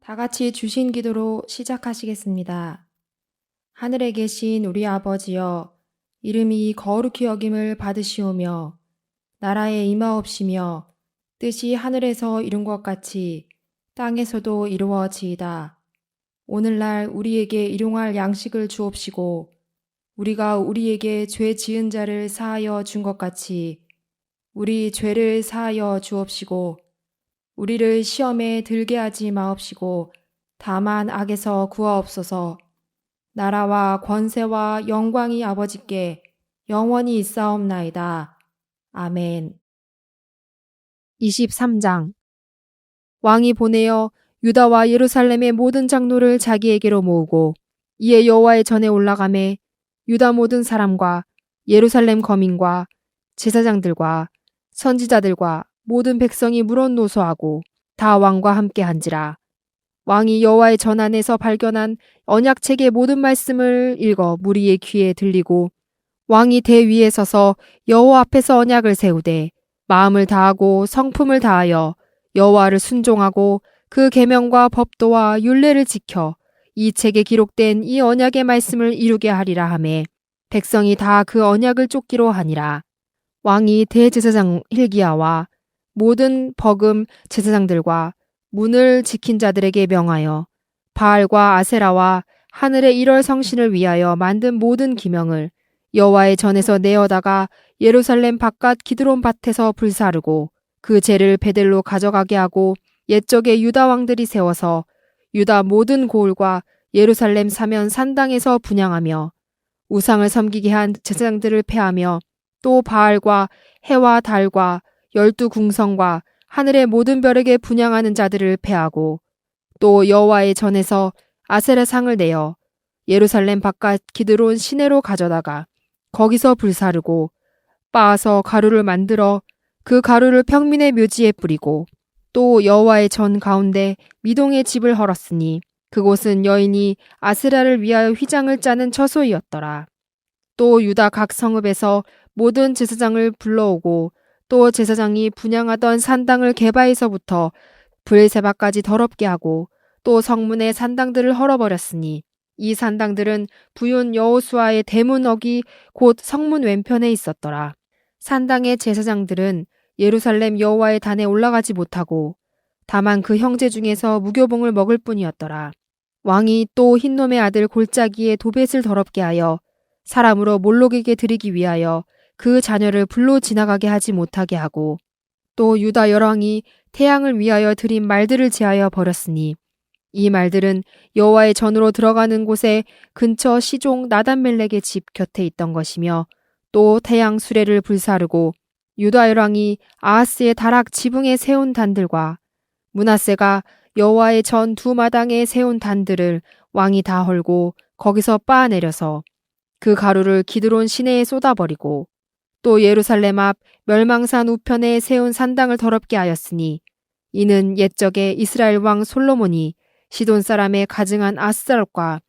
다 같이 주신 기도로 시작하시겠습니다. 하늘에 계신 우리 아버지여, 이름이 거룩히 여김을 받으시오며, 나라에 임하옵시며, 뜻이 하늘에서 이룬 것 같이 땅에서도 이루어지이다. 오늘날 우리에게 일용할 양식을 주옵시고, 우리가 우리에게 죄 지은 자를 사하여 준 것 같이 우리 죄를 사하여 주옵시고, 우리를 시험에 들게 하지 마옵시고 다만 악에서 구하옵소서. 나라와 권세와 영광이 아버지께 영원히 있사옵나이다. 아멘. 23장. 왕이 보내어 유다와 예루살렘의 모든 장로를 자기에게로 모으고 이에 여호와의 전에 올라가매 유다 모든 사람과 예루살렘 거민과 제사장들과 선지자들과 모든 백성이 물론 노소하고 다 왕과 함께 한지라. 왕이 여호와의 전 안에서 발견한 언약책의 모든 말씀을 읽어 무리의 귀에 들리고 왕이 대위에 서서 여호와 앞에서 언약을 세우되 마음을 다하고 성품을 다하여 여호와를 순종하고 그 계명과 법도와 율례를 지켜 이 책에 기록된 이 언약의 말씀을 이루게 하리라 하매 백성이 다 그 언약을 쫓기로 하니라. 왕이 대제사장 hil기야와 모든 버금 제사장들과 문을 지킨 자들에게 명하여 바알과 아세라와 하늘의 일월 성신을 위하여 만든 모든 기명을 여호와의 전에서 내어다가 예루살렘 바깥 기드론 밭에서 불사르고 그 재를 베델로 가져가게 하고 옛적에 유다 왕들이 세워서 유다 모든 고을과 예루살렘 사면 산당에서 분향하며 우상을 섬기게 한 제사장들을 패하며 또 바알과 해와 달과 12궁성과 하늘의 모든 별에게 분향하는 자들을 패하고 또 여호와의 전에서 아세라 상을 내어 예루살렘 바깥 기드론 시내로 가져다가 거기서 불사르고 빻아서 가루를 만들어 그 가루를 평민의 묘지에 뿌리고 또 여호와의 전 가운데 미동의 집을 헐었으니 그곳은 여인이 아세라를 위하여 휘장을 짜는 처소이었더라. 또 유다 각 성읍에서 모든 제사장을 불러오고 또 제사장이 분향하던 산당을 게바에서부터 브엘세바까지 더럽게 하고 또 성문의 산당들을 헐어버렸으니 이 산당들은 부윤 여호수아의 대문억이 곧 성문 왼편에 있었더라. 산당의 제사장들은 예루살렘 여호와의 단에 올라가지 못하고 다만 그 형제 중에서 무교봉을 먹을 뿐이었더라. 왕이 또 흰놈의 아들 골짜기에 도벳을 더럽게 하여 사람으로 몰록에게 드리기 위하여 그 자녀를 불로 지나가게 하지 못하게 하고 또 유다 열왕이 태양을 위하여 드린 말들을 제하여 버렸으니 이 말들은 여호와의 전으로 들어가는 곳에 근처 시종 나단멜렉의 집 곁에 있던 것이며 또 태양 수레를 불사르고 유다 열왕이 아하스의 다락 지붕에 세운 단들과 므낫세가 여호와의 전 두 마당에 세운 단들을 왕이 다 헐고 거기서 빻아내려서 그 가루를 기드론 시내에 쏟아버리고 또 예루살렘 앞 멸망산 우편에 세운 산당을 더럽게 하였으니 이는 옛적에 이스라엘 왕 솔로몬이 시돈 사람의 가증한 아스tarot과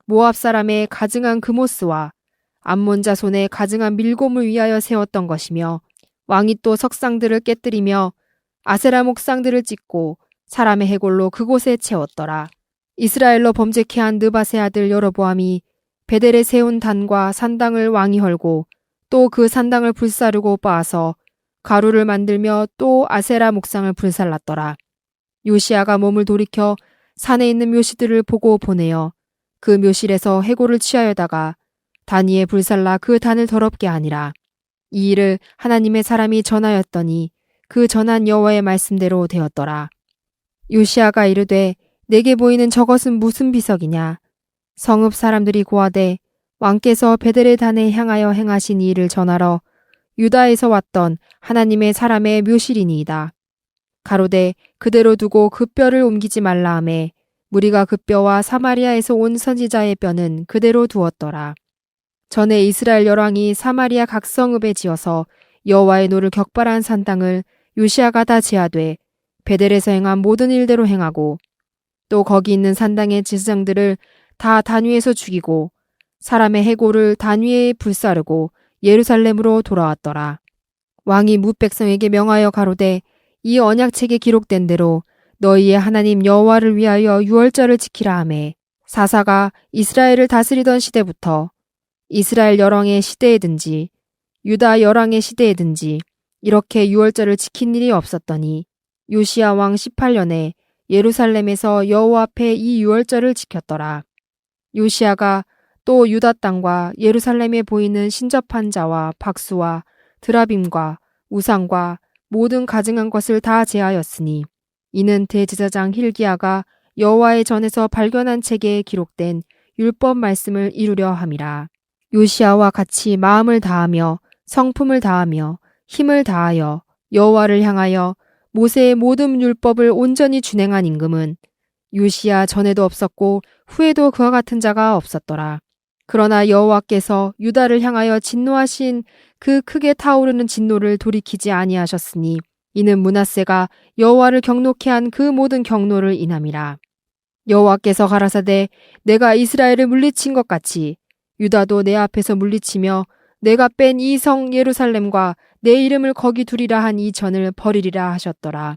모압 사람의 가증한 그모스와 암몬 자손의 가증한 밀곰을 위하여 세웠던 것이며 왕이 또 석상들을 깨뜨리며 아세라 목상들을 찢고 사람의 해골로 그곳에 채웠더라. 이스라엘로 범죄케 한 느밧의 아들 여로보암이 베델에 세운 단과 산당을 왕이 헐고 또 그 산당을 불사르고 빻아서 가루를 만들며 또 아세라 목상을 불살랐더라. 요시야가 몸을 돌이켜 산에 있는 묘시들을 보고 보내어 그 묘실에서 해골을 취하여다가 단 위에 불살라 그 단을 더럽게 하니라. 이 일을 하나님의 사람이 전하였더니 그 전한 여호와의 말씀대로 되었더라. 요시야가 이르되 내게 보이는 저것은 무슨 비석이냐. 성읍 사람들이 고하되 왕께서 베델의 단에 향하여 행하신 이 일을 전하러 유다에서 왔던 하나님의 사람의 묘실이니이다. 가로되 그대로 두고 그 뼈를 옮기지 말라 하매 무리가 그 뼈와 사마리아에서 온 선지자의 뼈는 그대로 두었더라. 전에 이스라엘 열왕이 사마리아 각 성읍에 지어서 여호와의 노를 격발한 산당을 요시야가 다 제하되 베델에서 행한 모든 일대로 행하고 또 거기 있는 산당의 제사장들을 다 단위에서 죽이고 사람의 해골을 단위에 불사르고 예루살렘으로 돌아왔더라. 왕이 뭇 백성에게 명하여 가로되 이 언약책에 기록된 대로 너희의 하나님 여호와를 위하여 유월절을 지키라 하매 사사가 이스라엘을 다스리던 시대부터 이스라엘 열왕의 시대에든지 유다 열왕의 시대에든지 이렇게 유월절을 지킨 일이 없었더니 요시야 왕 18년에 예루살렘에서 여호와 앞에 이 유월절을 지켰더라. 요시야가 또 유다 땅과 예루살렘에 보이는 신접한 자와 박수와 드라빔과 우상과 모든 가증한 것을 다 제하였으니 이는 대제사장 힐기야가 여호와의 전에서 발견한 책에 기록된 율법 말씀을 이루려 함이라. 요시야와 같이 마음을 다하며 성품을 다하며 힘을 다하여 여호와를 향하여 모세의 모든 율법을 온전히 준행한 임금은 요시야 전에도 없었고 후에도 그와 같은 자가 없었더라. 그러나 여호와께서 유다를 향하여 진노하신 그 크게 타오르는 진노를 돌이키지 아니하셨으니 이는 므낫세가 여호와를 경노케 한 그 모든 경노를 인함이라. 여호와께서 가라사대 내가 이스라엘을 물리친 것 같이 유다도 내 앞에서 물리치며 내가 뺀 이 성 예루살렘과 내 이름을 거기 두리라 한 이 전을 버리리라 하셨더라.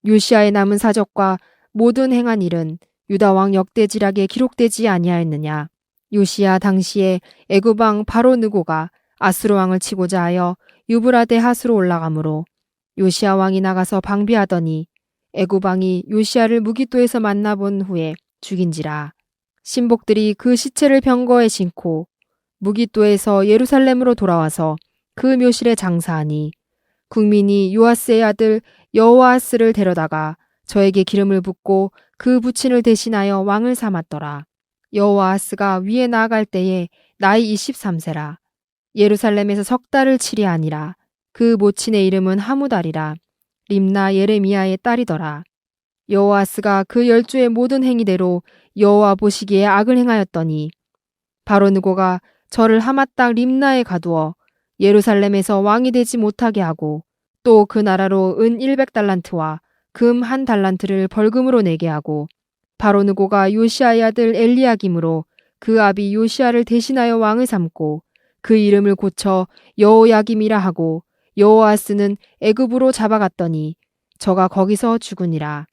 요시야의 남은 사적과 모든 행한 일은 유다 왕 역대지락에 기록되지 아니하였느냐. 요시야 당시에 애굽 왕 바로 느고가 아수르 왕을 치고자 하여 유브라데 하수로 올라가므로 요시야 왕이 나가서 방비하더니 애굽 왕이 요시야를 무기또에서 만나본 후에 죽인지라. 신복들이 그 시체를 병거에 싣고 무기또에서 예루살렘으로 돌아와서 그 묘실에 장사하니 국민이 요아스의 아들 여호아스를 데려다가 저에게 기름을 붓고 그 부친을 대신하여 왕을 삼았더라. 여호아스가 위에 나아갈 때에 나이 23세라. 예루살렘에서 석 달을 치리 아니라 그 모친의 이름은 하무달이라. 림나 예레미야의 딸이더라. 여호아스가 그 열조의 모든 행위대로 여호와 보시기에 악을 행하였더니 바로 느고가 저를 하마 땅 림나에 가두어 예루살렘에서 왕이 되지 못하게 하고 또 그 나라로 은 100달란트와 금 1달란트를 벌금으로 내게 하고 바로 느고가 요시아의 아들 엘리야김으로 그 아비 요시아를 대신하여 왕을 삼고 그 이름을 고쳐 여호야김이라 하고 여호아스는 애굽으로 잡아갔더니 저가 거기서 죽으니라.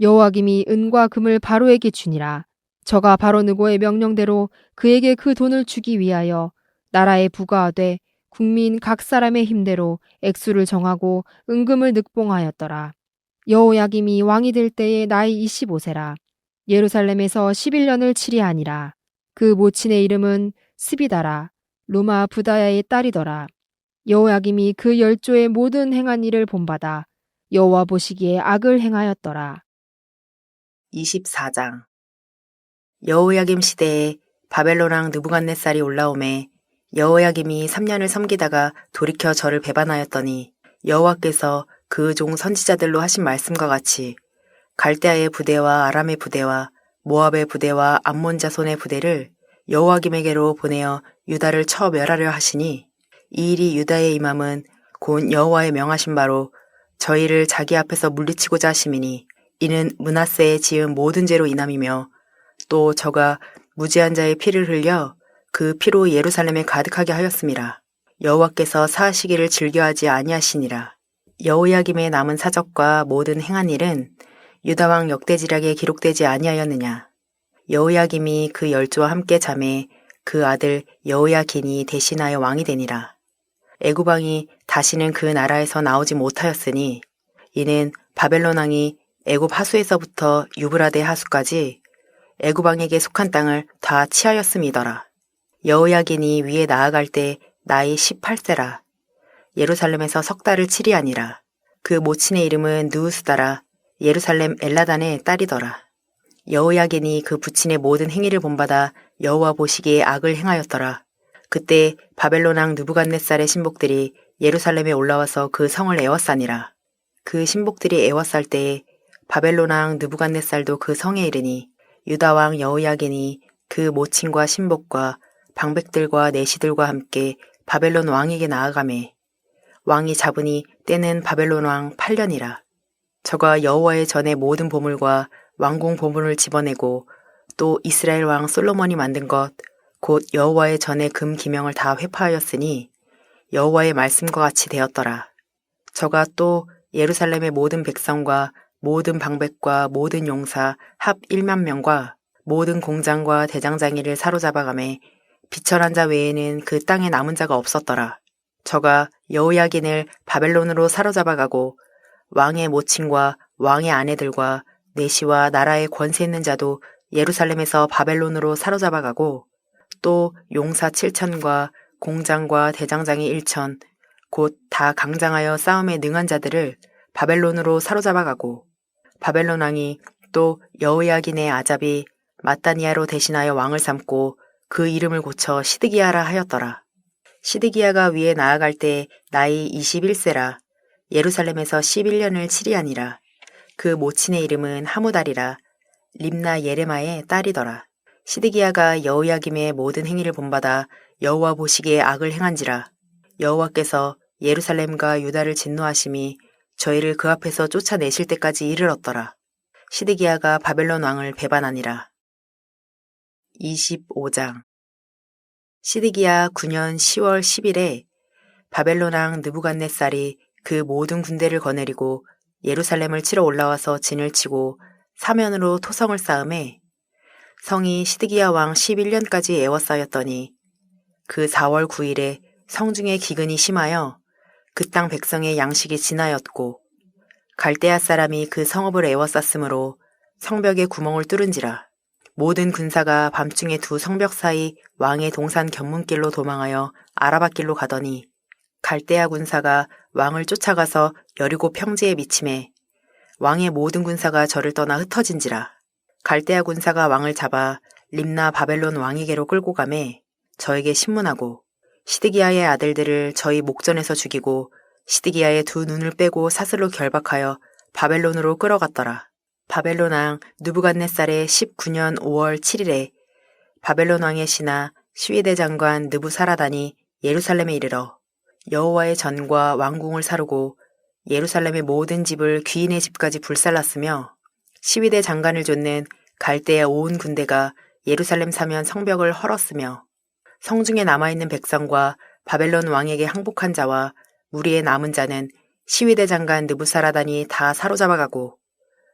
여호야김이 은과 금을 바로에게 주니라. 저가 바로 느고의 명령대로 그에게 그 돈을 주기 위하여 나라에 부과하되 국민 각 사람의 힘대로 액수를 정하고 은금을 늑봉하였더라. 여호야김이 왕이 될 때에 나이 25세라. 예루살렘에서 11년을 치리하니라. 그 모친의 이름은 스비다라. 루마 부다야의 딸이더라. 여호야김이 그 열조의 모든 행한 일을 본받아 여호와 보시기에 악을 행하였더라. 24장 여호야김 시대에 바벨론 왕 느부갓네살이 올라오매 여호야김이 3년을 섬기다가 돌이켜 저를 배반하였더니 여호와께서 그 종 선지자들로 하신 말씀과 같이 갈대아의 부대와 아람의 부대와 모압의 부대와 암몬 자손의 부대를 여호야김에게로 보내어 유다를 쳐 멸하려 하시니 이 일이 유다의 임함은 곧 여호와의 명하신 바로 저희를 자기 앞에서 물리치고자 하심이니 이는 므낫세의 지은 모든 죄로 인함이며 또 저가 무지한 자의 피를 흘려 그 피로 예루살렘에 가득하게 하였음이라. 여호와께서 사하시기를 즐겨하지 아니하시니라. 여호야김의 남은 사적과 모든 행한 일은 유다 왕 역대지략에 기록되지 아니하였느냐. 여호야김이 그 열조와 함께 잠에 그 아들 여호야긴이 대신하여 왕이 되니라. 애굽 왕이 다시는 그 나라에서 나오지 못하였으니 이는 바벨론 왕이 애굽 하수에서부터 유브라데 하수까지 애굽 왕에게 속한 땅을 다 치하였음이더라. 여호야긴이 위에 나아갈 때 나이 18세라. 예루살렘에서 석 달을 치리하니라. 그 모친의 이름은 느우스다라. 예루살렘 엘라단의 딸이더라. 여호야긴이 그 부친의 모든 행위를 본받아 여호와 보시기에 악을 행하였더라. 그때 바벨론 왕 느부갓네살의 신복들이 예루살렘에 올라와서 그 성을 에워싸니라. 그 신복들이 에워쌀 때에 바벨론 왕 느부갓네살도 그 성에 이르니 유다 왕 여호야긴이 그 모친과 신복과 방백들과 내시들과 함께 바벨론 왕에게 나아가매 왕이 잡으니 때는 바벨론 왕 8년이라. 저가 여호와의 전의 모든 보물과 왕궁 보물을 집어내고 또 이스라엘 왕 솔로몬이 만든 것 곧 여호와의 전의 금 기명을 다 회파하였으니 여호와의 말씀과 같이 되었더라. 저가 또 예루살렘의 모든 백성과 모든 방백과 모든 용사 합 1만 명과 모든 공장과 대장장이를 사로잡아가매 비천한 자 외에는 그 땅에 남은 자가 없었더라. 저가 여호야긴을 바벨론으로 사로잡아가고 왕의 모친과 왕의 아내들과 내시와 나라의 권세 있는 자도 예루살렘에서 바벨론으로 사로잡아가고 또 용사 7천과 공장과 대장장이 1천 곧 다 강장하여 싸움에 능한 자들을 바벨론으로 사로잡아가고 바벨론 왕이 또 여호야긴의 아잡이 마따니아로 대신하여 왕을 삼고 그 이름을 고쳐 시드기야라 하였더라. 시드기야가 위에 나아갈 때 나이 21세라 예루살렘에서 11년을 치리하니라. 그 모친의 이름은 하무달이라 림나 예레마의 딸이더라. 시드기야가 여호야김의 모든 행위를 본받아 여호와 보시기에 악을 행한지라. 여호와께서 예루살렘과 유다를 진노하심이 저희를 그 앞에서 쫓아내실 때까지 이르렀더라. 시드기야가 바벨론 왕을 배반하니라. 25장 시드기야 9년 10월 10일에 바벨론 왕 느부갓네살이 그 모든 군대를 거느리고 예루살렘을 치러 올라와서 진을 치고 사면으로 토성을 쌓음에 성이 시드기야 왕 11년까지 에워싸였더니 그 4월 9일에 성중에 기근이 심하여 그 땅 백성의 양식이 지나였고 갈대아 사람이 그 성읍을 에워쌌으므로 성벽에 구멍을 뚫은지라. 모든 군사가 밤중에 두 성벽 사이 왕의 동산 견문길로 도망하여 아라밧길로 가더니 갈대아 군사가 왕을 쫓아가서 여리고 평지에 미침해 왕의 모든 군사가 저를 떠나 흩어진지라. 갈대아 군사가 왕을 잡아 림나 바벨론 왕에게로 끌고 가매 저에게 신문하고 시드기야의 아들들을 저희 목전에서 죽이고 시드기야의 두 눈을 빼고 사슬로 결박하여 바벨론으로 끌어갔더라. 바벨론 왕 느부갓네살의 19년 5월 7일에 바벨론 왕의 신하 시위대 장관 느부사라단이 예루살렘에 이르러 여호와의 전과 왕궁을 사르고 예루살렘의 모든 집을 귀인의 집까지 불살랐으며 시위대 장관을 쫓는 갈대아 온 군대가 예루살렘 사면 성벽을 헐었으며 성중에 남아있는 백성과 바벨론 왕에게 항복한 자와 무리의 남은 자는 시위대 장관 느부사라단이 다 사로잡아가고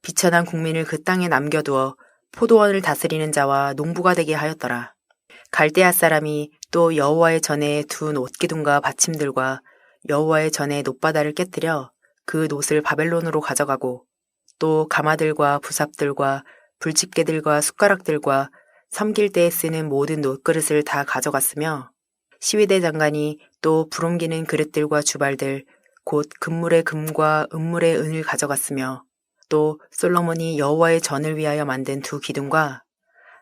비천한 국민을 그 땅에 남겨두어 포도원을 다스리는 자와 농부가 되게 하였더라. 갈대아 사람이 또 여호와의 전에 둔 옷기둥과 받침들과 여호와의 전에 놋바다를 깨뜨려 그 놋을 바벨론으로 가져가고 또 가마들과 부삽들과 불집게들과 숟가락들과 섬길 때에 쓰는 모든 놋그릇을 다 가져갔으며 시위대 장관이 또 부름기는 그릇들과 주발들 곧 금물의 금과 은물의 은을 가져갔으며 또 솔로몬이 여호와의 전을 위하여 만든 두 기둥과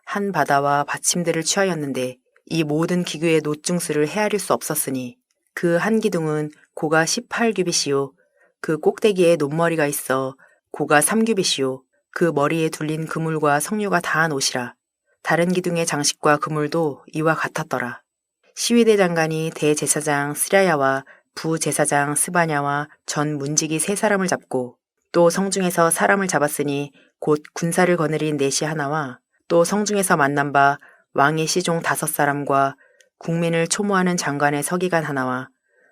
한 바다와 받침들을 취하였는데 이 모든 기구의 놋중수를 헤아릴 수 없었으니 그 한 기둥은 고가 18규빗이요 그 꼭대기에 놋머리가 있어 고가 3규빗이요 그 머리에 둘린 그물과 석류가 다한 옷이라. 다른 기둥의 장식과 그물도 이와 같았더라. 시위대 장관이 대제사장 스랴야와 부제사장 스바냐와 전 문지기 세 사람을 잡고 또 성중에서 사람을 잡았으니 곧 군사를 거느린 넷이 하나와 또 성중에서 만난 바 왕의 시종 5사람과 국민을 초모하는 장관의 서기관 하나와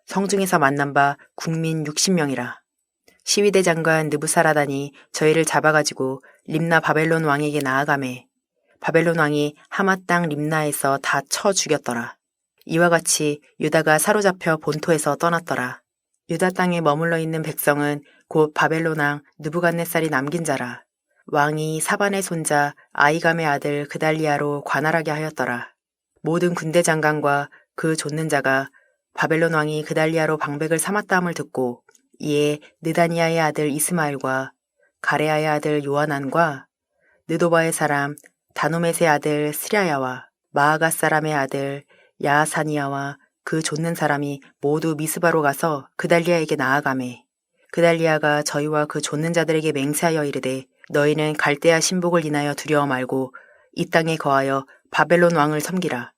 성중에서 만난 바 국민 60명이라. 시위대 장관 느부사라단이 저희를 잡아가지고 림나 바벨론 왕에게 나아가매 바벨론 왕이 하마 땅 림나에서 다 쳐 죽였더라. 이와 같이 유다가 사로잡혀 본토에서 떠났더라. 유다 땅에 머물러 있는 백성은 곧 바벨론 왕 느부갓네살이 남긴 자라. 왕이 사반의 손자 아이감의 아들 그달리아로 관할하게 하였더라. 모든 군대 장관과 그 좇는 자가 바벨론 왕이 그달리아로 방백을 삼았다함을 듣고 이에 느다니아의 아들 이스마엘과 가레아의 아들 요하난과 느도바의 사람 다노멧의 아들 스랴야와 마아가 사람의 아들 야사니아와 그 좇는 사람이 모두 미스바로 가서 그달리아에게 나아가매 그달리아가 저희와 그 좇는 자들에게 맹세하여 이르되 너희는 갈대아 신복을 인하여 두려워 말고 이 땅에 거하여 바벨론 왕을 섬기라.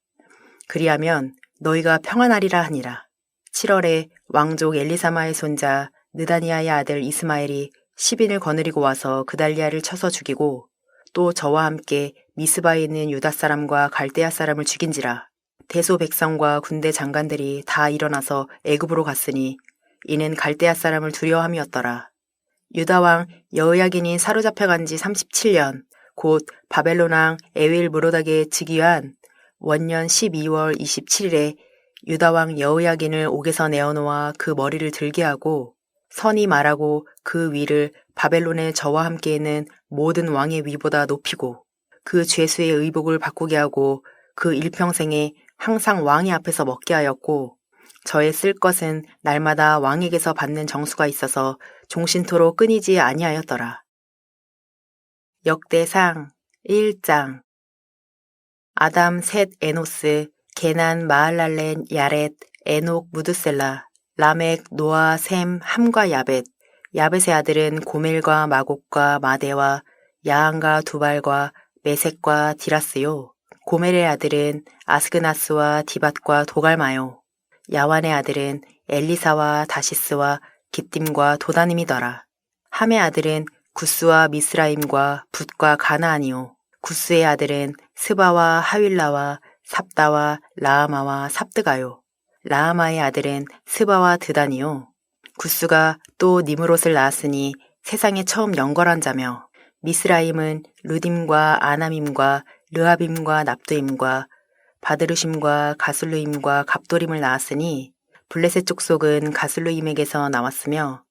그리하면 너희가 평안하리라 하니라. 7월에 왕족 엘리사마의 손자 느다니아의 아들 이스마엘이 10인을 거느리고 와서 그달리아를 쳐서 죽이고 또 저와 함께 미스바에 있는 유다 사람과 갈대아 사람을 죽인지라. 대소 백성과 군대 장관들이 다 일어나서 애굽으로 갔으니 이는 갈대아 사람을 두려워함이었더라. 유다왕 여호야긴이 사로잡혀간 지 37년, 곧 바벨론왕 에윌므로닥의 즉위한 원년 12월 27일에 유다왕 여호야긴을 옥에서 내어놓아 그 머리를 들게 하고 선이 말하고 그 위를 바벨론의 저와 함께 있는 모든 왕의 위보다 높이고 그 죄수의 의복을 바꾸게 하고 그 일평생에 항상 왕의 앞에서 먹게 하였고 저의 쓸 것은 날마다 왕에게서 받는 정수가 있어서 종신토록 끊이지 아니하였더라. 역대상 1장. 아담, 셋, 에노스, 게난, 마할랄렌, 야렛, 에녹, 무드셀라, 라멕, 노아, 셈, 함과 야벳. 야벳의 아들은 고멜과 마곡과 마대와 야한과 두발과 메색과 디라스요. 고멜의 아들은 아스그나스와 디밧과 도갈마요. 야완의 아들은 엘리사와 다시스와 깃딤과 도다님이더라. 함의 아들은 구스와 미스라임과 붓과 가나안이요. 구스의 아들은 스바와 하윌라와 삽다와 라하마와 삽드가요. 라하마의 아들은 스바와 드단이요. 구스가 또 니므롯을 낳았으니 세상에 처음 영걸한 자며 미스라임은 루딤과 아남임과 르하빔과 납두임과 바드르심과 가슬루임과 갑도림을 낳았으니 블레셋 족속은 가슬루임에게서 나왔으며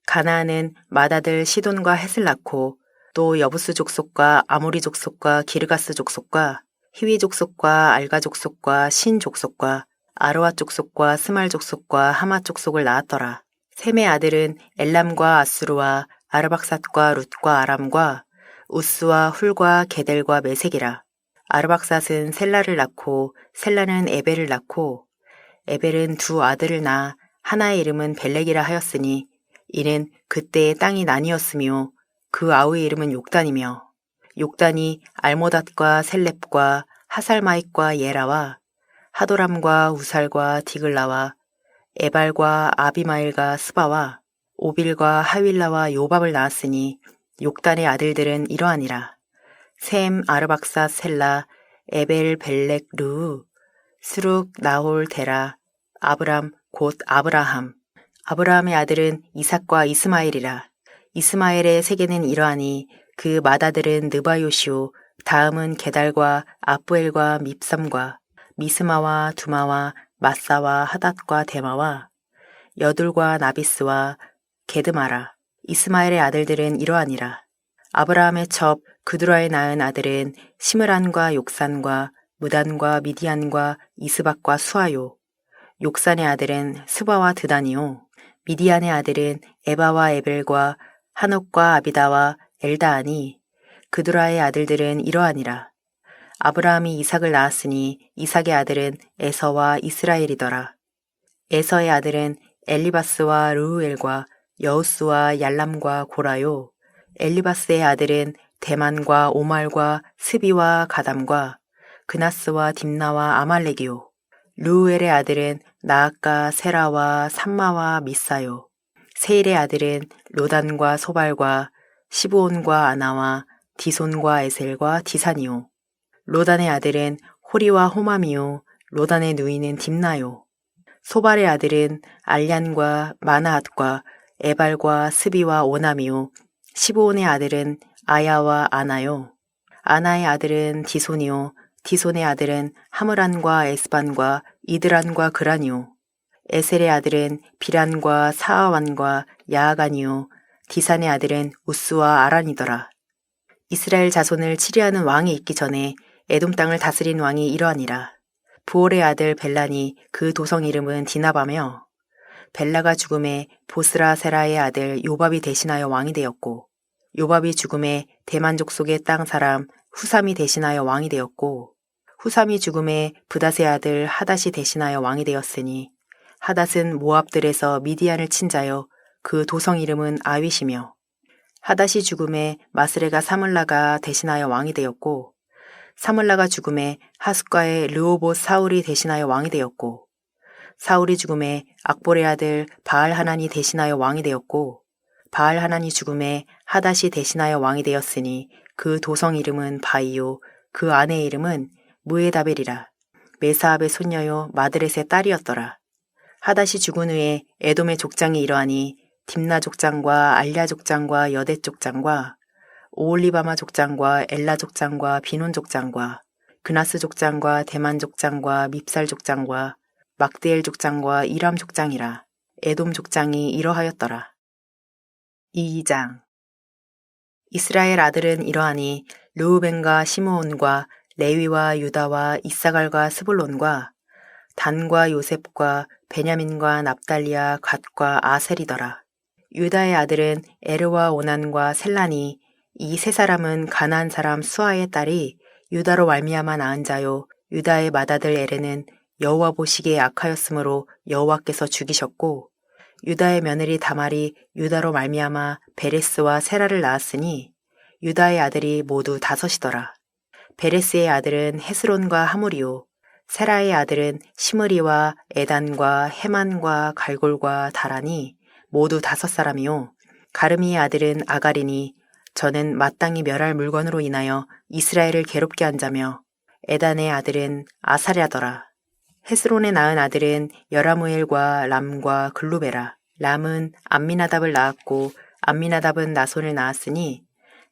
가나안은 맏아들 시돈과 헷을 낳고 또 여부스 족속과 아모리 족속과 기르가스 족속과 히위 족속과 알가 족속과 신 족속과 아로아 족속과 스말 족속과 하마 족속을 낳았더라. 셈의 아들은 엘람과 아수르와 아르박삿과 룻과 아람과 우스와 훌과 게델과 메색이라. 아르박삿은 셀라를 낳고 셀라는 에벨을 낳고 에벨은 두 아들을 낳아 하나의 이름은 벨렉이라 하였으니 이는 그때의 땅이 나뉘었으며 그 아우의 이름은 욕단이며 욕단이 알모닷과 셀렙과 하살마익과 예라와 하도람과 우살과 디글라와 에발과 아비마일과 스바와 오빌과 하윌라와 요밥을 낳았으니 욕단의 아들들은 이러하니라. 셈, 아르박삿, 셀라, 에벨, 벨렉, 르우, 스룩, 나홀, 데라, 아브람, 곧 아브라함. 아브라함의 아들은 이삭과 이스마엘이라. 이스마엘의 세계는 이러하니 그 맏아들은 느바요시오, 다음은 게달과 아부엘과 밉삼과 미스마와 두마와 마사와 하닷과 데마와 여둘과 나비스와 게드마라. 이스마엘의 아들들은 이러하니라. 아브라함의 첩 그두라의 낳은 아들은 시므란과 욕산과 무단과 미디안과 이스박과 수아요. 욕산의 아들은 스바와 드다니요. 미디안의 아들은 에바와 에벨과 한옥과 아비다와 엘다하니 그두라의 아들들은 이러하니라. 아브라함이 이삭을 낳았으니 이삭의 아들은 에서와 이스라엘이더라. 에서의 아들은 엘리바스와 르우엘과 여우스와 얄람과 고라요. 엘리바스의 아들은 대만과 오말과 스비와 가담과 그나스와 딥나와 아말렉이요. 르우엘의 아들은 나악과 세라와 삼마와 미사요. 세일의 아들은 로단과 소발과 시브온과 아나와 디손과 에셀과 디산이요. 로단의 아들은 호리와 호맘이요. 로단의 누이는 딥나요. 소발의 아들은 알얀과 마나핫과 에발과 스비와 오남이요. 시브온의 아들은 아야와 아나요. 아나의 아들은 디손이요. 디손의 아들은 하므란과 에스반과 이드란과 그란이요. 에셀의 아들은 비란과 사아완과 야아간이요. 디산의 아들은 우스와 아란이더라. 이스라엘 자손을 치리하는 왕이 있기 전에 에돔 땅을 다스린 왕이 이러하니라. 부올의 아들 벨란이 그 도성 이름은 디나바며 벨라가 죽음에 보스라 세라의 아들 요밥이 대신하여 왕이 되었고 요밥이 죽음에 대만 족속의 땅 사람 후삼이 대신하여 왕이 되었고 후삼이 죽음에 브닷의 아들 하닷이 대신하여 왕이 되었으니 하닷은 모압들에서 미디안을 친 자여 그 도성 이름은 아윗이며 하닷이 죽음에 마스레가 사물라가 대신하여 왕이 되었고 사물라가 죽음에 하숫가의 르호봇 사울이 대신하여 왕이 되었고 사울이 죽음에 악볼의 아들 바알하난이 대신하여 왕이 되었고 바알하난이 죽음에 하닷이 대신하여 왕이 되었으니 그 도성 이름은 바이요 그 아내의 이름은 무에다벨이라. 메사압의 손녀요 마드렛의 딸이었더라. 하닷이 죽은 후에 에돔의 족장이 이러하니 딥나 족장과 알랴 족장과 여대 족장과 오홀리바마 족장과 엘라 족장과 비논 족장과 그나스 족장과 대만 족장과 밉살 족장과 막드엘 족장과 이람 족장이라. 에돔 족장이 이러하였더라. 2장 이스라엘 아들은 이러하니 르우벤과 시므온과 레위와 유다와 이사갈과 스불론과 단과 요셉과 베냐민과 납달리와 갓과 아셀이더라. 유다의 아들은 에르와 오난과 셀라니 이 세 사람은 가나안 사람 수아의 딸이 유다로 말미암아 낳은 자요. 유다의 맏아들 에레는 여호와 보시기에 악하였으므로 여호와께서 죽이셨고 유다의 며느리 다말이 유다로 말미암아 베레스와 세라를 낳았으니 유다의 아들이 모두 5이더라. 베레스의 아들은 헤스론과 하물이요 세라의 아들은 시므리와 에단과 헤만과 갈골과 다라니 모두 5사람이요 가르미의 아들은 아가리니 저는 마땅히 멸할 물건으로 인하여 이스라엘을 괴롭게 한 자며 에단의 아들은 아사랴더라. 헤스론의 낳은 아들은 여라무엘과 람과 글루베라. 람은 암미나답을 낳았고 암미나답은 나손을 낳았으니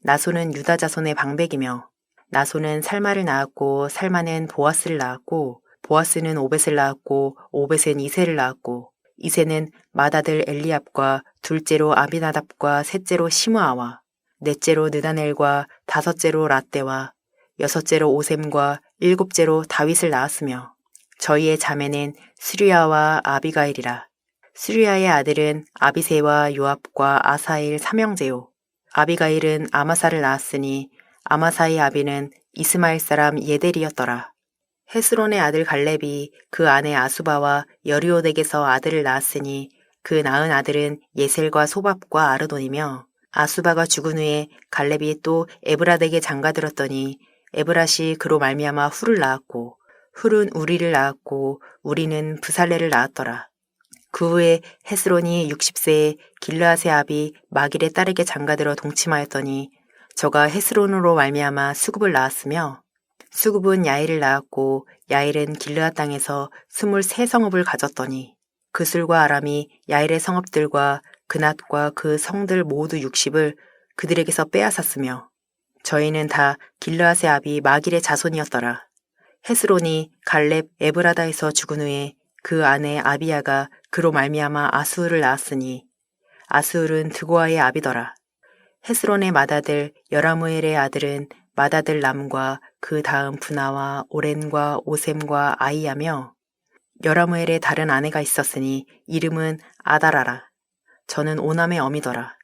나손은 유다 자손의 방백이며 나손은 살마를 낳았고 살마는 보아스를 낳았고 보아스는 오벳을 낳았고 오벳은 이세를 낳았고 이세는 맏아들 엘리압과 둘째로 아비나답과 셋째로 시므아와 넷째로 느다넬과 5째로 라떼와 6째로 오셈과 7째로 다윗을 낳았으며 저희의 자매는 스류야와 아비가일이라. 스류야의 아들은 아비세와 요압과 아사일 3형제요. 아비가일은 아마사를 낳았으니 아마사의 아비는 이스마엘 사람 예델이었더라. 헤스론의 아들 갈렙이 그 아내 아수바와 여리오덱에서 아들을 낳았으니 그 낳은 아들은 예셀과 소밥과 아르돈이며 아수바가 죽은 후에 갈렙이 또 에브라덱에 장가들었더니 에브라시 그로 말미암아 훌을 낳았고 훌은 우리를 낳았고 우리는 브살레를 낳았더라. 그 후에 헤스론이 60세에 길르앗의 아비 마길의 딸에게 장가들어 동침하였더니 저가 헤스론으로 말미암아 수굽을 낳았으며 수굽은 야일을 낳았고 야일은 길르앗 땅에서 23성읍을 가졌더니 그술과 아람이 야일의 성읍들과 그낫과 그 성들 모두 60을 그들에게서 빼앗았으며 저희는 다 길르앗의 아비 마길의 자손이었더라. 헤스론이 갈렙 에브라다에서 죽은 후에 그 아내 아비야가 그로 말미암아 아수을을 낳았으니 아수을은 드고아의 아비더라. 헤스론의 맏아들 여라무엘의 아들은 맏아들 람과 그 다음 분하와 오렌과 오셈과 아이야며 여라무엘의 다른 아내가 있었으니 이름은 아다라라. 저는 오남의 어미더라.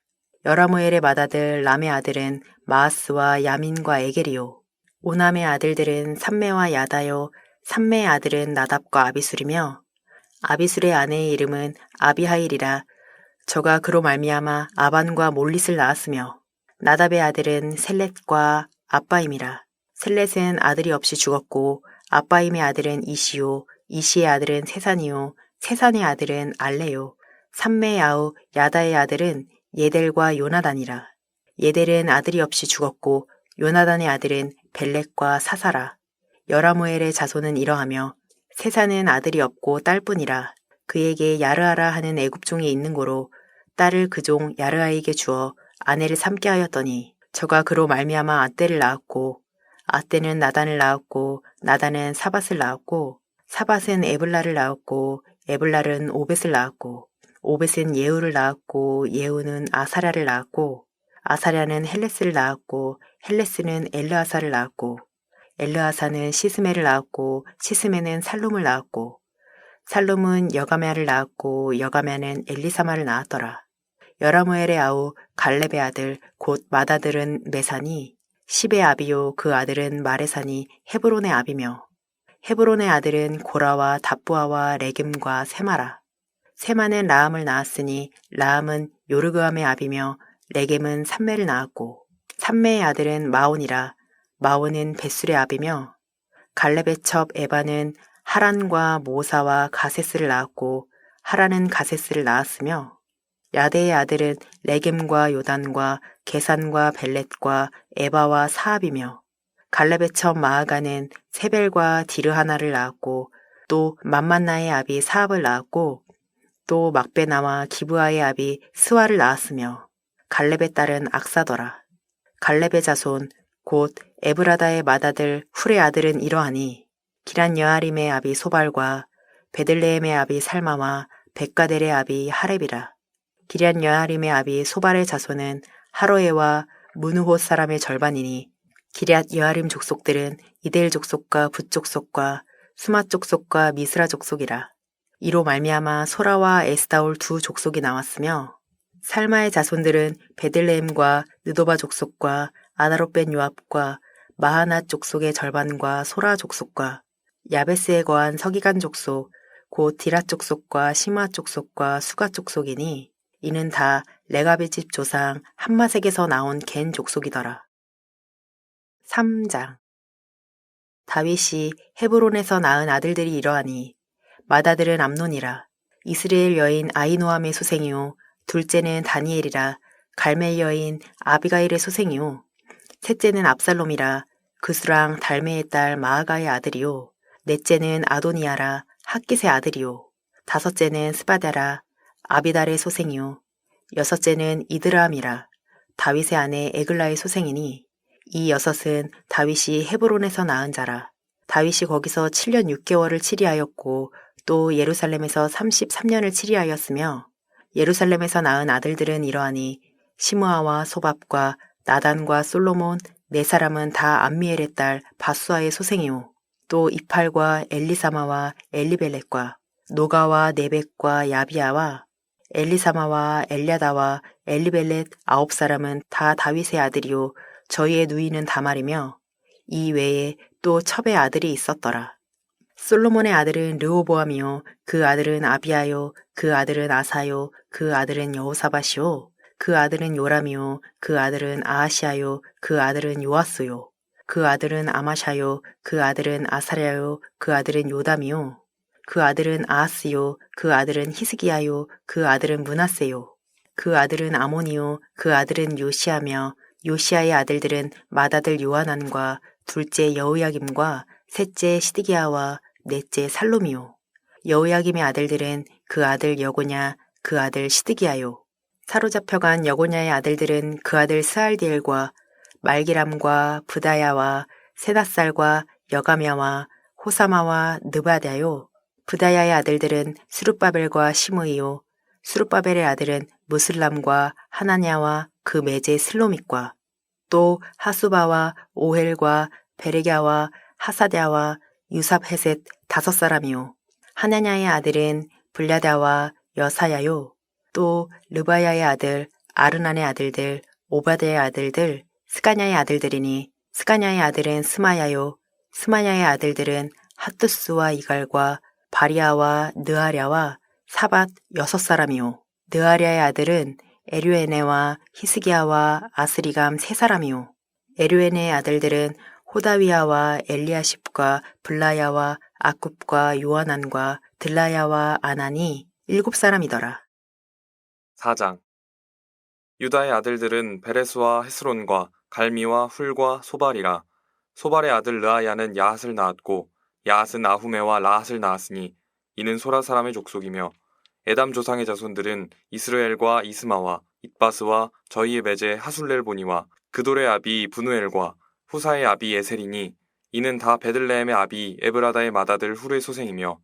여라무엘의 맏아들 람의 아들은 마아스와 야민과 에겔이요. 오남의 아들들은 삼매와 야다요. 삼매의 아들은 나답과 아비술이며 아비술의 아내의 이름은 아비하일이라. 저가 그로 말미암아 아반과 몰릿을 낳았으며 나답의 아들은 셀렛과 아빠임이라. 셀렛은 아들이 없이 죽었고 아빠임의 아들은 이시요. 이시의 아들은 세산이요. 세산의 아들은 알레요. 삼매의 아우 야다의 아들은 예델과 요나단이라. 예델은 아들이 없이 죽었고 요나단의 아들은 벨렉과 사사라. 여라무엘의 자손은 이러하며 세산은 아들이 없고 딸뿐이라. 그에게 야르아라 하는 애굽종이 있는 고로 딸을 그 종 야르아에게 주어 아내를 삼게 하였더니 저가 그로 말미암아 아떼를 낳았고 아떼는 나단을 낳았고 나단은 사밧을 낳았고 사밧은 에블라를 낳았고 에블라는 오벳을 낳았고 오벳은 예후를 낳았고 예후는 아사랴를 낳았고 아사랴는 헬레스를 낳았고 헬레스는 엘르아사를 낳았고 엘르아사는 시스메를 낳았고 시스메는 살룸을 낳았고 살룸은 여가메아를 낳았고 여가메아는 엘리사마를 낳았더라. 여라무엘의 아우 갈렙의 아들 곧 맏아들은 메산이 십의 아비요 그 아들은 마레산이 헤브론의 아비며 헤브론의 아들은 고라와 답부아와 레겜과 세마라. 세마는 라함을 낳았으니 라함은 요르그함의 아비며 레겜은 삼매를 낳았고 삼매의 아들은 마온이라. 마온은 벳술의 아비며 갈렙의 첩 에바는 하란과 모사와 가세스를 낳았고 하란은 가세스를 낳았으며 야데의 아들은 레겜과 요단과 게산과 벨렛과 에바와 사압이며 갈렙의 첩 마아가는 세벨과 디르하나를 낳았고 또 맘만나의 아비 사압을 낳았고 또 막베나와 기브아의 아비 스와를 낳았으며 갈렙의 딸은 악사더라. 갈렙의 자손 곧 에브라다의 맏아들 훌의 아들은 이러하니 기란 여아림의 아비 소발과 베들레헴의 아비 살마와 백가델의 아비 하렙이라. 기란 여아림의 아비 소발의 자손은 하로에와 무누호 사람의 절반이니 기럇 여아림 족속들은 이델 족속과 붓 족속과 수마 족속과 미스라 족속이라. 이로 말미암아 소라와 에스다올 두 족속이 나왔으며 살마의 자손들은 베들레헴과 느도바 족속과 아다롯 벤 요압과 마하낫 족속의 절반과 소라 족속과 야베스에 거한 서기관 족속 곧 디라 족속과 시마 족속과 수가 족속이니 이는 다 레갑의 집 조상 함마색에서 나온 겐 족속이더라. 3장 다윗이 헤브론에서 낳은 아들들이 이러하니 맏아들은 암논이라. 이스라엘 여인 아히노함의 소생이요 둘째는 다니엘이라. 갈멜 여인 아비가일의 소생이요 셋째는 압살롬이라. 그수랑 달메의 딸 마아가의 아들이요 넷째는 아도니아라. 핫깃의 아들이요 다섯째는 스바다라. 아비달의 소생이요 여섯째는 이드람이라. 다윗의 아내 에글라의 소생이니 이 여섯은 다윗이 헤브론에서 낳은 자라. 다윗이 거기서 7년 6개월을 치리하였고 또 예루살렘에서 33년을 치리하였으며 예루살렘에서 낳은 아들들은 이러하니 시므아와 소밥과 나단과 솔로몬 네 사람은 다 암미엘의 딸 바수아의 소생이요 또 이팔과 엘리사마와 엘리벨렛과 노가와 네벡과 야비아와 엘리사마와 엘랴다와 엘리벨렛 9사람은 다 다윗의 아들이요 저희의 누이는 다말이며 이 외에 또 첩의 아들이 있었더라. 솔로몬의 아들은 르호보암이요 그 아들은 아비아요 그 아들은 아사요 그 아들은 여호사밧이요 그 아들은 요람이요 그 아들은 아하시아요 그 아들은 요아스요 그 아들은 아마샤요 그 아들은 아사랴요 그 아들은 요담이요 그 아들은 아하스요 그 아들은 히스기야요 그 아들은 므낫세요 그 아들은 아몬이요 그 아들은 요시아며 요시아의 아들들은 맏아들 요하난과 둘째 여호야김과 셋째 시드기야와 넷째 살롬이요 여호야김의 아들들은 그 아들 여고냐 그 아들 시드기야요 사로잡혀간 여고냐의 아들들은 그 아들 스알디엘과 말기람과 브다야와 세닷살과 여가мя와 호사마와 느바다요 브다야의 아들들은 스룹바벨과 시므이요 스룹바벨의 아들은 무슬람과 하나냐와 그 매제 슬로믹과 또 하수바와 오헬과 베레갸와 하사랴와 유삽헤셋 5사람이요 하나냐의 아들은 블야다와 여사야요 또 르바야의 아들 아르난의 아들들 오바데의 아들들 스가냐의 아들들이니 스가냐의 아들은 스마야요 스마야의 아들들은 핫두스와 이갈과 바리아와 느아랴와 사밧 6사람이요 느아랴의 아들은 에류에네와 히스기야와 아스리감 3사람이요 에류에네의 아들들은 호다위야와 엘리아십과 블라야와 아굽과 요하난과 들라야와 아난이 7사람이더라. 4장 유다의 아들들은 베레스와 헤스론과 갈미와 훌과 소발이라. 소발의 아들 르아야는 야핫을 낳았고 야핫은 아후메와 라핫을 낳았으니 이는 소라 사람의 족속이며 에담 조상의 자손들은 이스라엘과 이스마와 잇바스와 저희의 매제 하술렐보니와 그돌의 아비 분우엘과 후사의 아비 에셀이니 이는 다 베들레헴의 아비 에브라다의 맏아들 훌의 소생이며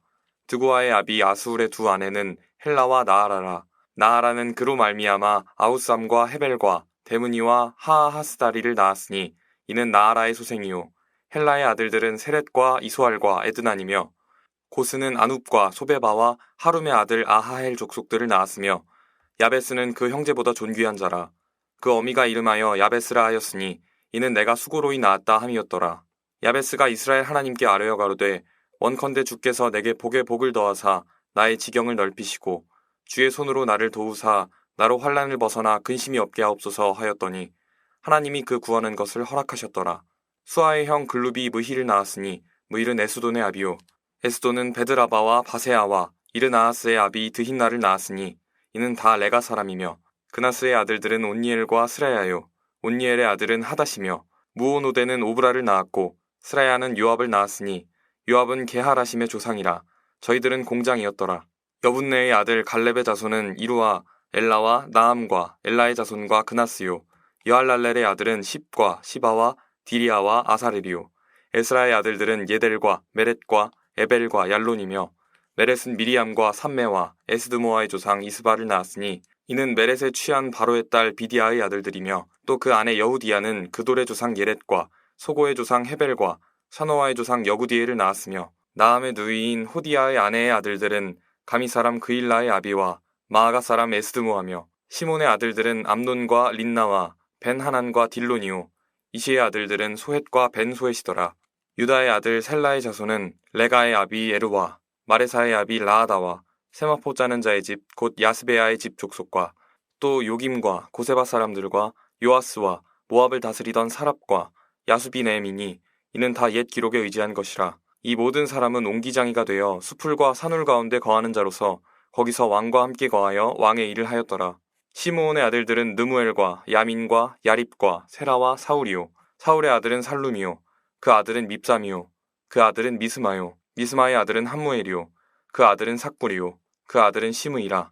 드고아의 아비 아스울의 두 아내는 헬라와 나아라라. 나아라는 그로 말미암아 아우쌈과 헤벨과 데므니와 하하스다리를 낳았으니 이는 나아라의 소생이요 헬라의 아들들은 세렛과 이소알과 에드난이며 고스는 아눕과 소베바와 하룸의 아들 아하헬 족속들을 낳았으며 야베스는 그 형제보다 존귀한 자라. 그 어미가 이름하여 야베스라 하였으니 이는 내가 수고로이 낳았다 함이었더라. 야베스가 이스라엘 하나님께 아뢰어 가로되 원컨대 주께서 내게 복에 복을 더하사 나의 지경을 넓히시고 주의 손으로 나를 도우사 나로 환난을 벗어나 근심이 없게 하옵소서 하였더니 하나님이 그 구하는 것을 허락하셨더라. 수아의 형 글루비 무힐을 낳았으니 무힐은 에스돈의 아비요 에스돈은 베드라바와 바세아와 이르나하스의 아비 드힌나를 낳았으니 이는 다 레가 사람이며 그나스의 아들들은 온니엘과 스라야요 온니엘의 아들은 하다시며 무오노데는 오브라를 낳았고 스라야는 요압을 낳았으니 요압은 게하라심의 조상이라. 저희들은 공장이었더라. 여분네의 아들 갈렙의 자손은 이루와 엘라와 나함과 엘라의 자손과 그나스요. 여할랄렐의 아들은 십과 시바와 디리아와 아사렐이요. 에스라의 아들들은 예델과 메렛과 에벨과 얄론이며 메렛은 미리암과 삼메와 에스드모아의 조상 이스바를 낳았으니 이는 메렛의 취한 바로의 딸 비디아의 아들들이며 또 그 아내 여후디아는 그돌의 조상 예렛과 소고의 조상 헤벨과 사노아의 조상 여구디엘을 낳았으며 나함의 누이인 호디아의 아내의 아들들은 가미 사람 그일라의 아비와 마아가 사람 에스드모하며 시몬의 아들들은 암논과 린나와 벤하난과 딜론이요. 이시의 아들들은 소헷과 벤소헷이더라. 유다의 아들 셀라의 자손은 레가의 아비 에르와 마레사의 아비 라아다와 세마포 짜는 자의 집 곧 야스베아의 집 족속과 또 요김과 고세바 사람들과 요아스와 모압을 다스리던 사랍과 야수비네임이니 이는 다 옛 기록에 의지한 것이라. 이 모든 사람은 옹기장이가 되어 수풀과 산울 가운데 거하는 자로서 거기서 왕과 함께 거하여 왕의 일을 하였더라. 시므온의 아들들은 느무엘과 야민과 야립과 세라와 사울이요. 사울의 아들은 살룸이요. 그 아들은 밉삼이요. 그 아들은 미스마요. 미스마의 아들은 함무엘이요. 그 아들은 삭불이요. 그 아들은 시므이라.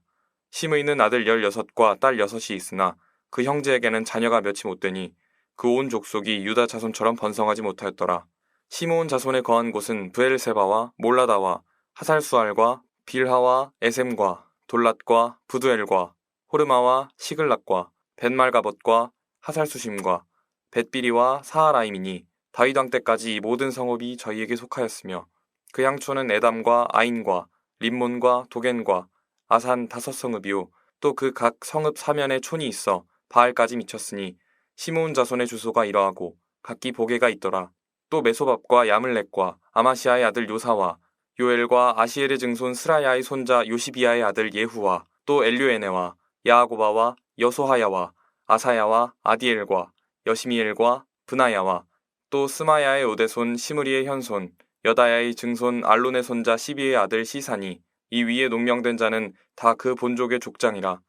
시므이는 아들 16과 딸 6이 있으나 그 형제에게는 자녀가 몇이 못 되니 그 온 족속이 유다 자손처럼 번성하지 못하였더라. 시므온 자손에 거한 곳은 브엘세바와 몰라다와 하살수알과 빌하와 에셈과 돌랏과 부두엘과 호르마와 시글락과 벳말가봇과 하살수심과 벳비리와 사하라임이니 다윗 왕 때까지 이 모든 성읍이 저희에게 속하였으며 그 향초는 에담과 아인과 림몬과 도겐과 아산 5성읍이요 또 그 각 성읍 사면에 촌이 있어 바알까지 미쳤으니 시므온 자손의 주소가 이러하고 각기 보게가 있더라. 또 메소밥과 야물렉과 아마시아의 아들 요사와 요엘과 아시엘의 증손 스라야의 손자 요시비아의 아들 예후와 또 엘류에네와 야아고바와 여소하야와 아사야와 아디엘과 여시미엘과 브나야와 또 스마야의 오대손 시므리의 현손 여다야의 증손 알론의 손자 시비의 아들 시산이 이 위에 농명된 자는 다 그 본족의 족장이라.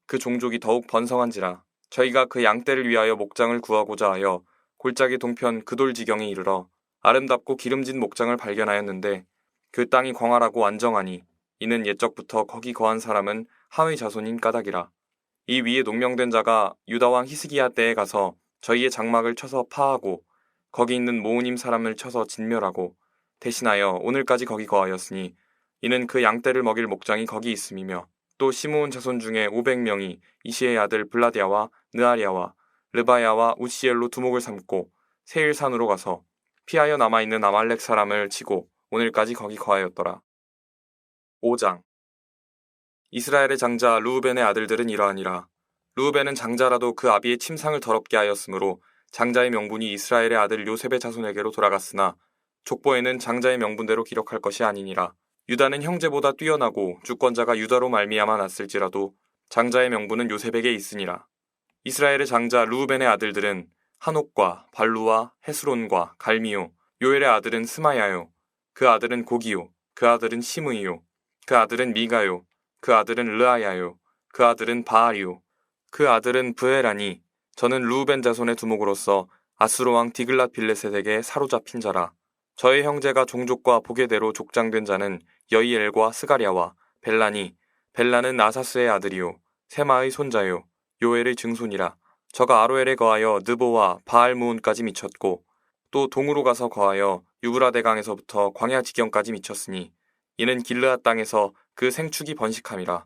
그 종족이 더욱 번성한지라. 저희가 그 양떼를 위하여 목장을 구하고자 하여 골짜기 동편 그돌 지경에 이르러 아름답고 기름진 목장을 발견하였는데 그 땅이 광활하고 안정하니 이는 옛적부터 거기 거한 사람은 함의 자손인 까닭이라. 이 위에 농명된 자가 유다 왕 히스기야 때에 가서 저희의 장막을 쳐서 파하고 거기 있는 모우님 사람을 쳐서 진멸하고 대신하여 오늘까지 거기 거하였으니 이는 그 양떼를 먹일 목장이 거기 있음이며 또 시므온 자손 중에 500명이 이시의 아들 블라디아와 느아리아와 르바야와 우시엘로 두목을 삼고 세일산으로 가서 피하여 남아있는 아말렉 사람을 치고 오늘까지 거기 거하였더라. 5장 이스라엘의 장자 르우벤의 아들들은 이러하니라. 르우벤은 장자라도 그 아비의 침상을 더럽게 하였으므로 장자의 명분이 이스라엘의 아들 요셉의 자손에게로 돌아갔으나 족보에는 장자의 명분대로 기록할 것이 아니니라. 유다는 형제보다 뛰어나고 주권자가 유다로 말미암아 났을지라도 장자의 명분은 요셉에게 있으니라. 이스라엘의 장자 르우벤의 아들들은 한옥과 발루와 헤스론과 갈미요. 요엘의 아들은 스마야요. 그 아들은 고기요. 그 아들은 시므이요. 그 아들은 미가요. 그 아들은 르아야요. 그 아들은 바알이요. 그 아들은 브에라니. 저는 르우벤 자손의 두목으로서 아수르 왕 디글랏 빌레셋에게 사로잡힌 자라. 저의 형제가 종족과 보게대로 족장된 자는 여이엘과 스가랴와 벨라니. 벨라는 아사스의 아들이요. 세마의 손자요. 요엘의 증손이라. 저가 아로엘에 거하여 느보와 바알무온까지 미쳤고 또 동으로 가서 거하여 유브라데강에서부터 광야 지경까지 미쳤으니 이는 길르앗 땅에서 그 생축이 번식함이라.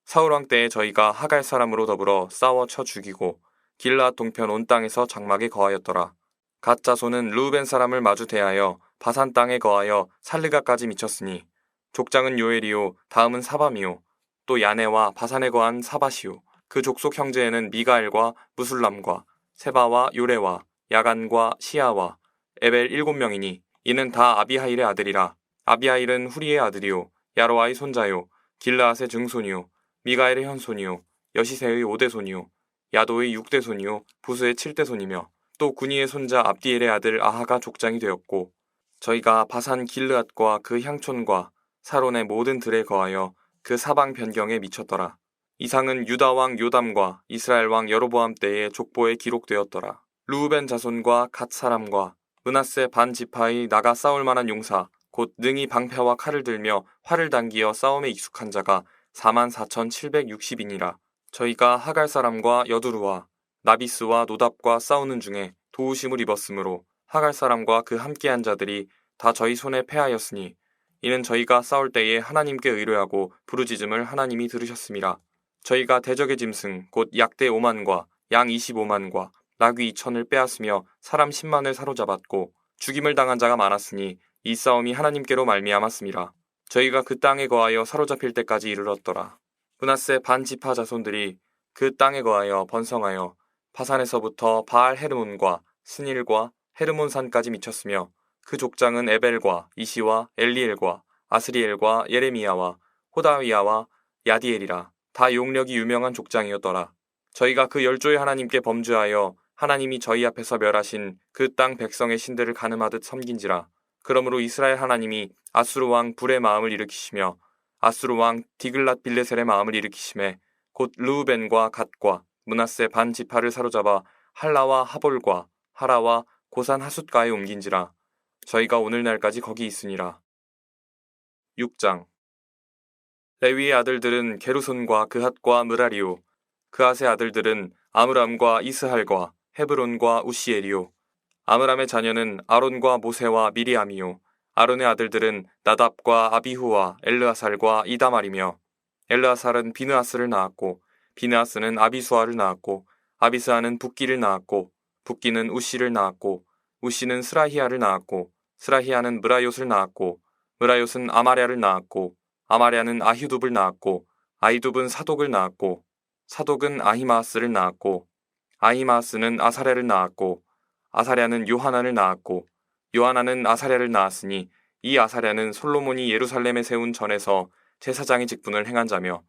사울왕 때에 저희가 하갈 사람으로 더불어 싸워 쳐 죽이고 길르앗 동편 온 땅에서 장막에 거하였더라. 갓 자손은 르우벤 사람을 마주 대하여 바산 땅에 거하여 살르가까지 미쳤으니 족장은 요엘이요 다음은 사밤이요 또 야네와 바산에 거한 사바시요 그 족속 형제에는 미가엘과 무술람과 세바와 요레와 야간과 시아와 에벨 7명이니 이는 다 아비하일의 아들이라. 아비하일은 후리의 아들이요 야로아의 손자요 길르앗의 증손이요 미가엘의 현손이요 여시세의 5대손이요 야도의 6대손이요 부스의 7대손이며 또 구니의 손자 압디엘의 아들 아하가 족장이 되었고 저희가 바산 길르앗과 그 향촌과 사론의 모든 들에 거하여 그 사방 변경에 미쳤더라. 이상은 유다 왕 요담과 이스라엘 왕 여로보암 때의 족보에 기록되었더라. 르우벤 자손과 갓 사람과 므낫세 반 지파의 나가 싸울 만한 용사 곧 능히 방패와 칼을 들며 활을 당기어 싸움에 익숙한 자가 44,760이니라. 저희가 하갈 사람과 여두루와 나비스와 노답과 싸우는 중에 도우심을 입었으므로 하갈 사람과 그 함께한 자들이 다 저희 손에 패하였으니 이는 저희가 싸울 때에 하나님께 의뢰하고 부르짖음을 하나님이 들으셨음이라. 저희가 대적의 짐승 곧 약대 5만과 양 25만과 나귀 2천을 빼앗으며 사람 10만을 사로잡았고 죽임을 당한 자가 많았으니 이 싸움이 하나님께로 말미암았음이라. 저희가 그 땅에 거하여 사로잡힐 때까지 이르렀더라. 므낫세 반 지파 자손들이 그 땅에 거하여 번성하여 바산에서부터 바알 헤르몬과 스닐과 헤르몬산까지 미쳤으며 그 족장은 에벨과 이시와 엘리엘과 아스리엘과 예레미야와 호다위야와 야디엘이라. 다 용력이 유명한 족장이었더라. 저희가 그 열조의 하나님께 범죄하여 하나님이 저희 앞에서 멸하신 그 땅 백성의 신들을 가늠하듯 섬긴지라. 그러므로 이스라엘 하나님이 아수르 왕 불의 마음을 일으키시며 아수르 왕 디글랏 빌레셀의 마음을 일으키심에 곧 르우벤과 갓과 므낫세 반 지파를 사로잡아 할라와 하볼과 하라와 고산 하숫가에 옮긴지라. 저희가 오늘날까지 거기 있으니라. 6장. 레위의 아들들은 게르손과 그핫과 므라리오, 그핫의 아들들은 아므람과 이스할과 헤브론과 우시엘이요. 아므람의 자녀는 아론과 모세와 미리암이요. 아론의 아들들은 나답과 아비후와 엘르아살과 이다말이며 엘르아살은 비느하스를 낳았고 비느하스는 아비수아를 낳았고 아비스아는 붓기를 낳았고 붓기는 우시를 낳았고 우시는 스라히아를 낳았고 스라히아는 므라요스를 낳았고 므라요스는 아마랴를 낳았고 아마랴는 아히둡을 낳았고 아히둡은 사독을 낳았고 사독은 아히마아스를 낳았고 아히마아스는 아사랴를 낳았고 아사랴는 요하나를 낳았고 요하나는 아사랴를 낳았으니 이 아사랴는 솔로몬이 예루살렘에 세운 전에서 제사장의 직분을 행한 자며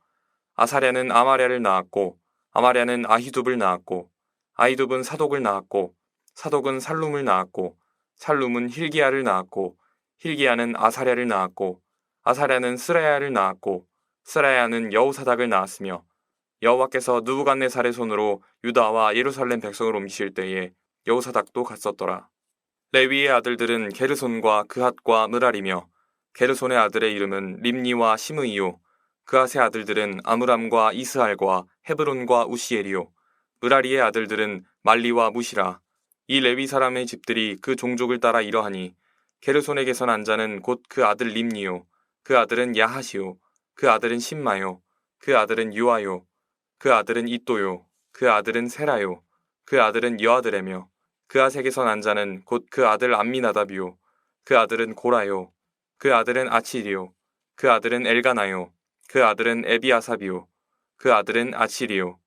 아사랴는 아마랴를 낳았고 아마랴는 아히둡을 낳았고 아히둡은 사독을 낳았고 사독은 살룸을 낳았고 살룸은 힐기야를 낳았고 힐기야는 아사랴를 낳았고 아사랴는 스라야를 낳았고 스라야는 여우사닥을 낳았으며 여호와께서 느부갓네살의 손으로 유다와 예루살렘 백성을 옮기실 때에 여우사닥도 갔었더라. 레위의 아들들은 게르손과 그핫과 므라리며 게르손의 아들의 이름은 림니와 시므이요. 그핫의 아들들은 아므람과 이스할과 헤브론과 우시엘이요. 므라리의 아들들은 말리와 무시라. 이 레위 사람의 집들이 그 종족을 따라 이러하니 게르손에게서 난 자는 곧 그 아들 림니요. 그 아들은 야하시요. 그 아들은 심마요. 그 아들은 유아요. 그 아들은 이또요. 그 아들은 세라요. 그 아들은 여아드레며 그핫에게서 난 자는 곧 그 아들 암미나답이요. 그 아들은 고라요. 그 아들은 아칠이요. 그 아들은 엘가나요. 그 아들은 에비아삽이요. 그 아들은 아칠이요.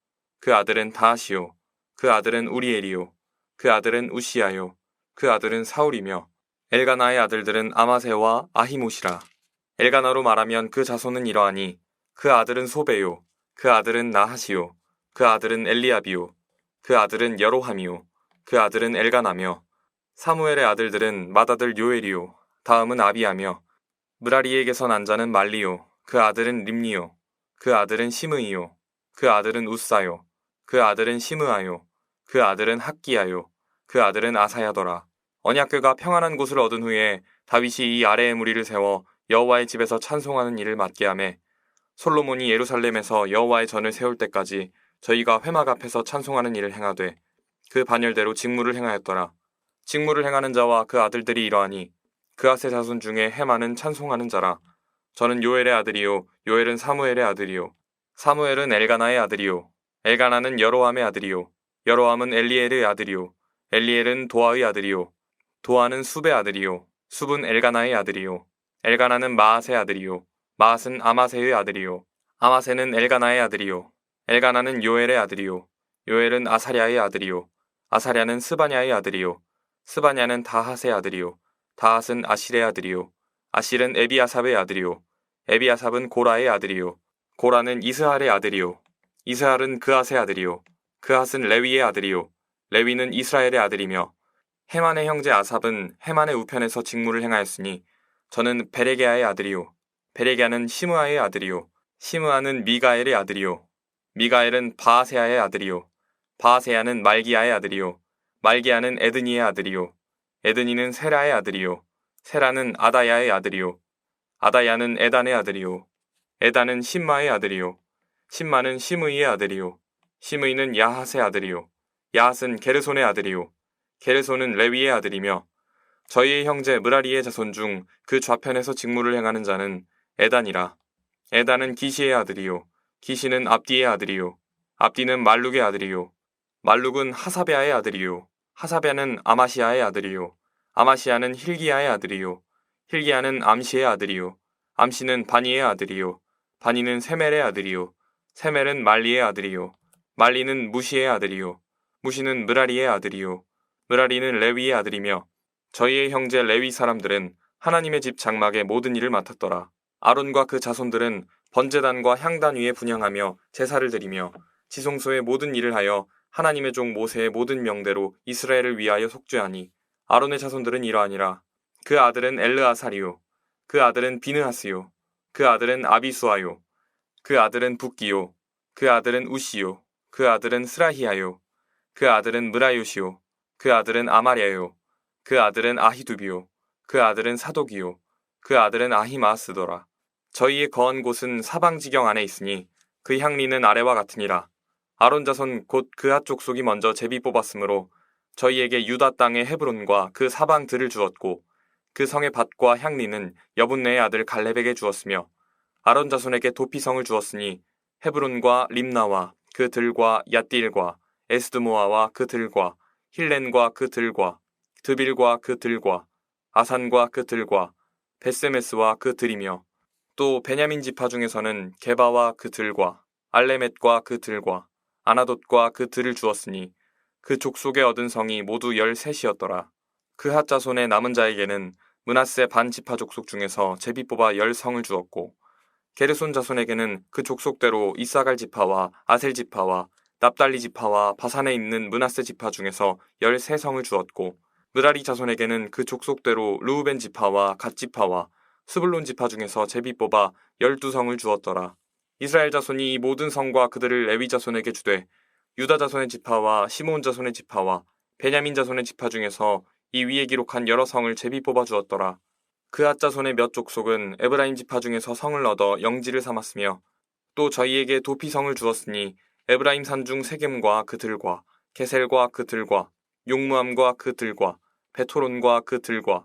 그 아들은 다하시요. 그 아들은 우리엘이요. 그 아들은 우시야요. 그 아들은 사울이며 엘가나의 아들들은 아마세와 아히모시라. 엘가나로 말하면 그 자손은 이러하니 그 아들은 소베요. 그 아들은 나하시요. 그 아들은 엘리압이요. 그 아들은 여로함이요. 그 아들은 엘가나며 사무엘의 아들들은 맏아들 요엘이요. 다음은 아비야며 므라리에게서 난 자는 말리요. 그 아들은 림니요. 그 아들은 시므이요. 그 아들은 우사요. 그 아들은 시므아요. 그 아들은 학기야요. 그 아들은 아사야더라. 언약궤가 평안한 곳을 얻은 후에 다윗이 이 아래의 무리를 세워 여호와의 집에서 찬송하는 일을 맡게 하매 솔로몬이 예루살렘에서 여호와의 전을 세울 때까지 저희가 회막 앞에서 찬송하는 일을 행하되 그 반열대로 직무를 행하였더라. 직무를 행하는 자와 그 아들들이 이러하니 그핫의 자손 중에 헤만은 찬송하는 자라. 저는 요엘의 아들이요 요엘은 사무엘의 아들이요 사무엘은 엘가나의 아들이요 엘가나는 여로함의 아들이요 여로함은 엘리엘의 아들이요 엘리엘은 도아의 아들이요 도아는 숲의 아들이요 숲은 엘가나의 아들이요 엘가나는 마앗의 아들이요 마앗은 아마세의 아들이요 아마세는 엘가나의 아들이요 엘가나는 요엘의 아들이요 요엘은 아사랴의 아들이요 아사랴는 스바냐의 아들이요 스바냐는 다핫의 아들이요 다핫은 아실의 아들이요 아실은 에비아삽의 아들이요 에비아삽은 고라의 아들이요 고라는 이스할의 아들이요 이스할은 그핫의 아들이요 그핫은 레위의 아들이요 레위는 이스라엘의 아들이며 헤만의 형제 아삽은 헤만의 우편에서 직무를 행하였으니 저는 베레게아의 아들이요 베레게아는 시므아의 아들이요 시므아는 미가엘의 아들이요 미가엘은 바아세아의 아들이요 바아세아는 말기야의 아들이요 말기야는 에드니의 아들이요 에드니는 세라의 아들이요 세라는 아다야의 아들이요. 아다야는 에단의 아들이요. 에단은 심마의 아들이요. 심마는 시므이의 아들이요. 시므이는 야핫의 아들이요. 야핫은 게르손의 아들이요. 게르손은 레위의 아들이며 저희의 형제 므라리의 자손 중 그 좌편에서 직무를 행하는 자는 에단이라. 에단은 기시의 아들이요. 기시는 압디의 아들이요. 압디는 말룩의 아들이요. 말룩은 하사베아의 아들이요. 하사베아는 아마시아의 아들이요. 아마시아는 힐기야의 아들이요. 힐기야는 암시의 아들이요. 암시는 바니의 아들이요. 바니는 세멜의 아들이요. 세멜은 말리의 아들이요. 말리는 무시의 아들이요. 무시는 므라리의 아들이요. 므라리는 레위의 아들이며 저희의 형제 레위 사람들은 하나님의 집 장막의 모든 일을 맡았더라. 아론과 그 자손들은 번제단과 향단 위에 분향하며 제사를 드리며 지성소의 모든 일을 하여 하나님의 종 모세의 모든 명대로 이스라엘을 위하여 속죄하니 아론의 자손들은 이러하니라. 그 아들은 엘르아살이요. 그 아들은 비느하스요. 그 아들은 아비수아요. 그 아들은 붓기요. 그 아들은 우시요. 그 아들은 스라히야요. 그 아들은 므라요시요. 그 아들은 아마랴요. 그 아들은 아히두비요. 그 아들은 사독이요. 그 아들은 아히마스더라. 저희의 거한 곳은 사방지경 안에 있으니 그 향리는 아래와 같으니라. 아론 자손 곧 그앗 족속이 먼저 제비 뽑았으므로 저희에게 유다 땅의 헤브론과 그 사방 들을 주었고 그 성의 밭과 향리는 여분네의 아들 갈렙에게 주었으며 아론 자손에게 도피성을 주었으니 헤브론과 림나와 그 들과 얏딜과 에스드모아와 그 들과 힐렌과 그 들과 드빌과 그 들과 아산과 그 들과 베세메스와 그 들이며 또 베냐민 지파 중에서는 게바와 그 들과 알레멧과 그 들과 아나돗과 그 들을 주었으니 그 족속에 얻은 성이 모두 13이었더라. 그핫 자손의 남은 자에게는 므낫세 반 지파 족속 중에서 제비 뽑아 10성을 주었고 게르손 자손에게는 그 족속대로 이사갈 지파와 아셀 지파와 납달리 지파와 바산에 있는 므낫세 지파 중에서 13성을 주었고 므라리 자손에게는 그 족속대로 르우벤 지파와 갓 지파와 스불론 지파 중에서 제비 뽑아 12성을 주었더라. 이스라엘 자손이 이 모든 성과 그들을 레위 자손에게 주되 유다 자손의 지파와 시므온 자손의 지파와 베냐민 자손의 지파 중에서 이 위에 기록한 여러 성을 제비 뽑아 주었더라. 그앗 자손의 몇 족속은 에브라임 지파 중에서 성을 얻어 영지를 삼았으며 또 저희에게 도피성을 주었으니 에브라임 산중 세겜과 그 들과 게셀과 그 들과 용무암과 그 들과 베토론과 그 들과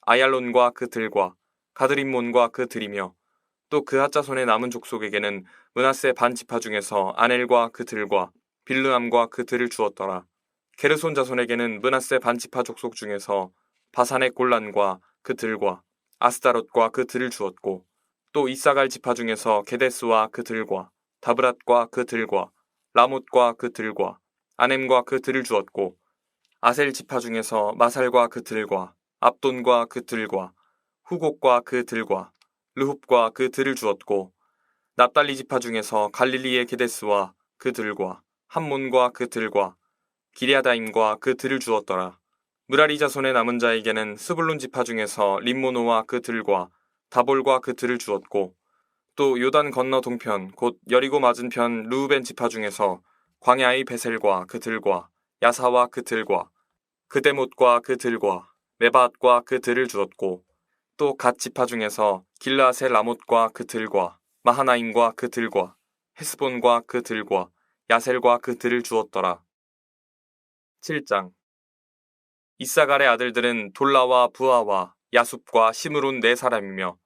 아얄론과 그 들과 가드림몬과 그 들이며 또 그앗 자손의 남은 족속에게는 므낫세 반 지파 중에서 아넬과 그 들과 빌르암과 그 들을 주었더라. 게르손 자손에게는 므낫세 반 지파 족속 중에서 바산의 골란과 그 들과 아스다롯과 그 들을 주었고 또 이사갈 지파 중에서 게데스와 그 들과 다브랏과 그 들과 라못과 그 들과 아넴과 그 들을 주었고 아셀 지파 중에서 마살과 그 들과 압돈과 그 들과 후곡과 그 들과 르룹과 그 들을 주었고 납달리 지파 중에서 갈릴리의 게데스와 그 들과 함몬과 그 들과 기리아다임과 그 들을 주었더라. 므라리 자손의 남은 자에게는 스불론 지파 중에서 림모노와 그 들과 다볼과 그 들을 주었고 또 요단 건너 동편 곧 여리고 맞은편 르우벤 지파 중에서 광야의 베셀과 그 들과 야사와 그 들과 그데못과 그 들과 메바앗과 그 들을 주었고 또 갓 지파 중에서 길라세 라못과 그 들과 마하나임과 그 들과 헤스본과 그 들과 야셀과 그 들을 주었더라. 7장 이사갈의 아들들은 돌라와 부아와 야숲과 시므론 4사람이며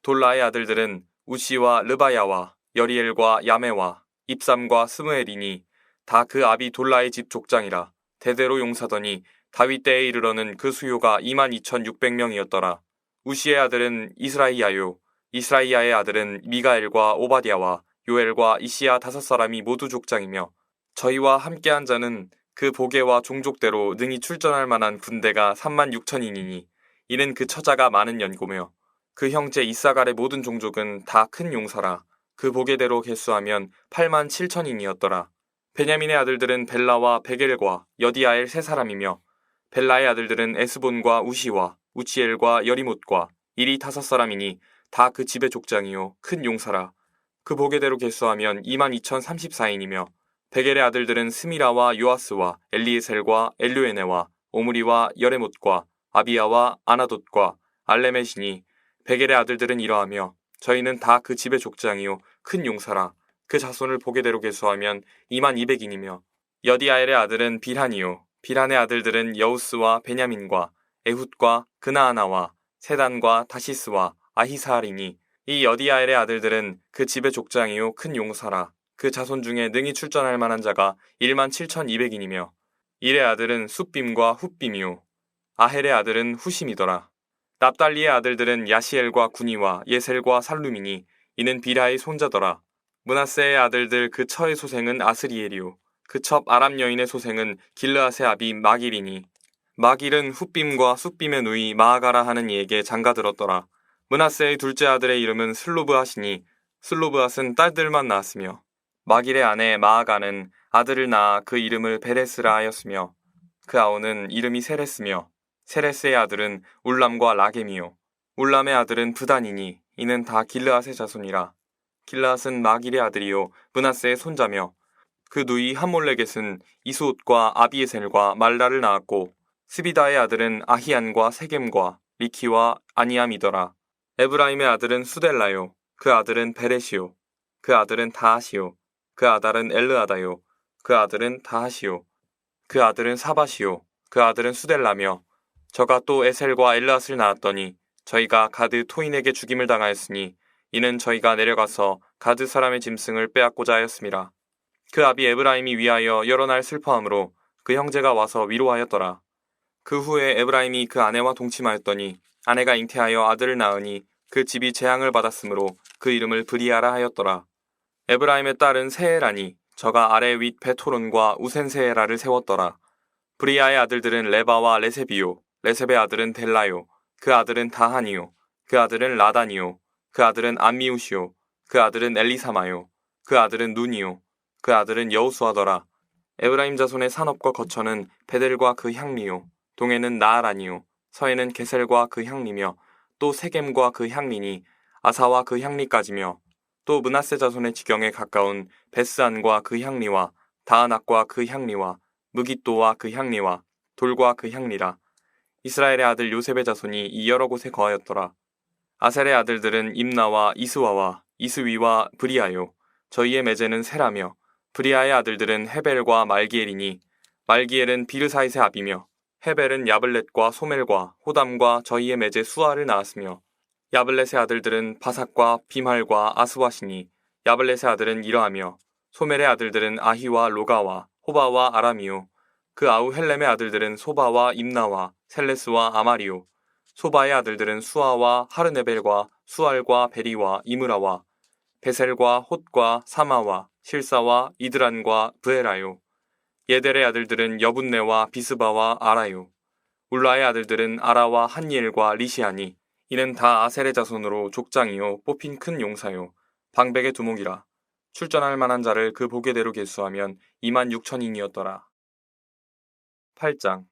돌라의 아들들은 우시와 르바야와 여리엘과 야메와 입삼과 스무엘이니 다 그 아비 돌라의 집 족장이라. 대대로 용사더니 다윗 때에 이르러는 그 수요가 22,600명이었더라. 우시의 아들은 이스라이야요. 이스라이야의 아들은 미가엘과 오바디아와 요엘과 이시야 5사람이 모두 족장이며 저희와 함께한 자는 그 보게와 종족대로 능히 출전할 만한 군대가 36,000인이니 이는 그 처자가 많은 연고며 그 형제 이사갈의 모든 종족은 다 큰 용사라. 그 보게대로 계수하면 87,000인이었더라. 베냐민의 아들들은 벨라와 베겔과 여디아엘 3사람이며 벨라의 아들들은 에스본과 우시와 우치엘과 여리못과 이리 5사람이니 다 그 집의 족장이요 큰 용사라. 그 보게대로 계수하면 22,034인이며 베겔의 아들들은 스미라와 요아스와 엘리에셀과 엘류에네와 오므리와 여레못과 아비야와 아나돗과 알레메시니 베겔의 아들들은 이러하며 저희는 다 그 집의 족장이요 큰 용사라. 그 자손을 보게대로 계수하면 2200인이며 여디아엘의 아들은 빌한이요 빌한의 아들들은 여우스와 베냐민과 에훗과 그나아나와 세단과 다시스와 아히사알이니 이 여디아엘의 아들들은 그 집의 족장이요 큰 용사라. 그 자손 중에 능히 출전할 만한 자가 17200인이며 일의 아들은 숫빔과 훗빔이요 아헬의 아들은 후심이더라. 납달리의 아들들은 야시엘과 구니와 예셀과 살루미니 이는 비라의 손자더라. 므낫세의 아들들 그 처의 소생은 아스리엘이요 그 첩 아람 여인의 소생은 길르앗의 아비 마길이니 마길은 훗빔과 숫빔의 누이 마아가라 하는 이에게 장가들었더라. 므낫세의 둘째 아들의 이름은 슬로브앗이니 슬로브앗은 딸들만 낳았으며 마길의 아내 마아가는 아들을 낳아 그 이름을 베레스라 하였으며 그 아우는 이름이 세레스며 세레스의 아들은 울람과 라겜이요 울람의 아들은 브단이니 이는 다 길르앗의 자손이라. 길르앗은 마길의 아들이요 므낫세의 손자며 그 누이 함몰레겟은 이스옷과 아비에셀과 말라를 낳았고 스비다의 아들은 아히안과 세겜과 리키와 아니암이더라. 에브라임의 아들은 수델라요 그 아들은 베레시요 그 아들은 다하시요 그 아들은 엘르아다요 그 아들은 다하시요 그 아들은 사바시요 그 아들은 수델라며 저가 또 에셀과 엘르앗을 낳았더니 저희가 가드 토인에게 죽임을 당하였으니 이는 저희가 내려가서 가드 사람의 짐승을 빼앗고자 하였음이라. 그 아비 에브라임이 위하여 여러 날 슬퍼함으로 그 형제가 와서 위로하였더라. 그 후에 에브라임이 그 아내와 동침하였더니 아내가 잉태하여 아들을 낳으니 그 집이 재앙을 받았으므로 그 이름을 브리아라 하였더라. 에브라임의 딸은 세에라니 저가 아래 윗 베토론과 우센세에라를 세웠더라. 브리아의 아들들은 레바와 레세비요 레셉의 아들은 델라요 그 아들은 다하니요 그 아들은 라다니요 그 아들은 암미우시요 그 아들은 엘리사마요 그 아들은 눈이요 그 아들은 여우수하더라. 에브라임 자손의 산업과 거처는 베델과 그 향리요 동해는 나아라니요 서해는 게셀과 그 향리며 또 세겜과 그 향리니 아사와 그 향리까지며 또 므낫세 자손의 지경에 가까운 베스안과 그 향리와 다아낙과 그 향리와 무깃도와 그 향리와 돌과 그 향리라. 이스라엘의 아들 요셉의 자손이 이 여러 곳에 거하였더라. 아셀의 아들들은 임나와 이스와와 이스위와 브리아요 저희의 매제는 세라며 브리아의 아들들은 헤벨과 말기엘이니 말기엘은 비르사이의 아비며 헤벨은 야블렛과 소멜과 호담과 저희의 매제 수아를 낳았으며 야블렛의 아들들은 바삭과 비말과 아스와시니 야블렛의 아들은 이러하며 소멜의 아들들은 아히와 로가와 호바와 아람이요 그 아우 헬렘의 아들들은 소바와 임나와 셀레스와 아마리요 소바의 아들들은 수아와 하르네벨과 수알과 베리와 이므라와 베셀과 톳과 사마와 실사와 이드란과 브에라요 예델의 아들들은 여분네와 비스바와 아라요 울라의 아들들은 아라와 한니엘과 리시아니 이는 다 아셀의 자손으로 족장이요 뽑힌 큰 용사요 방백의 두목이라. 출전할 만한 자를 그 보게대로 계수하면 26000인이었더라. 8장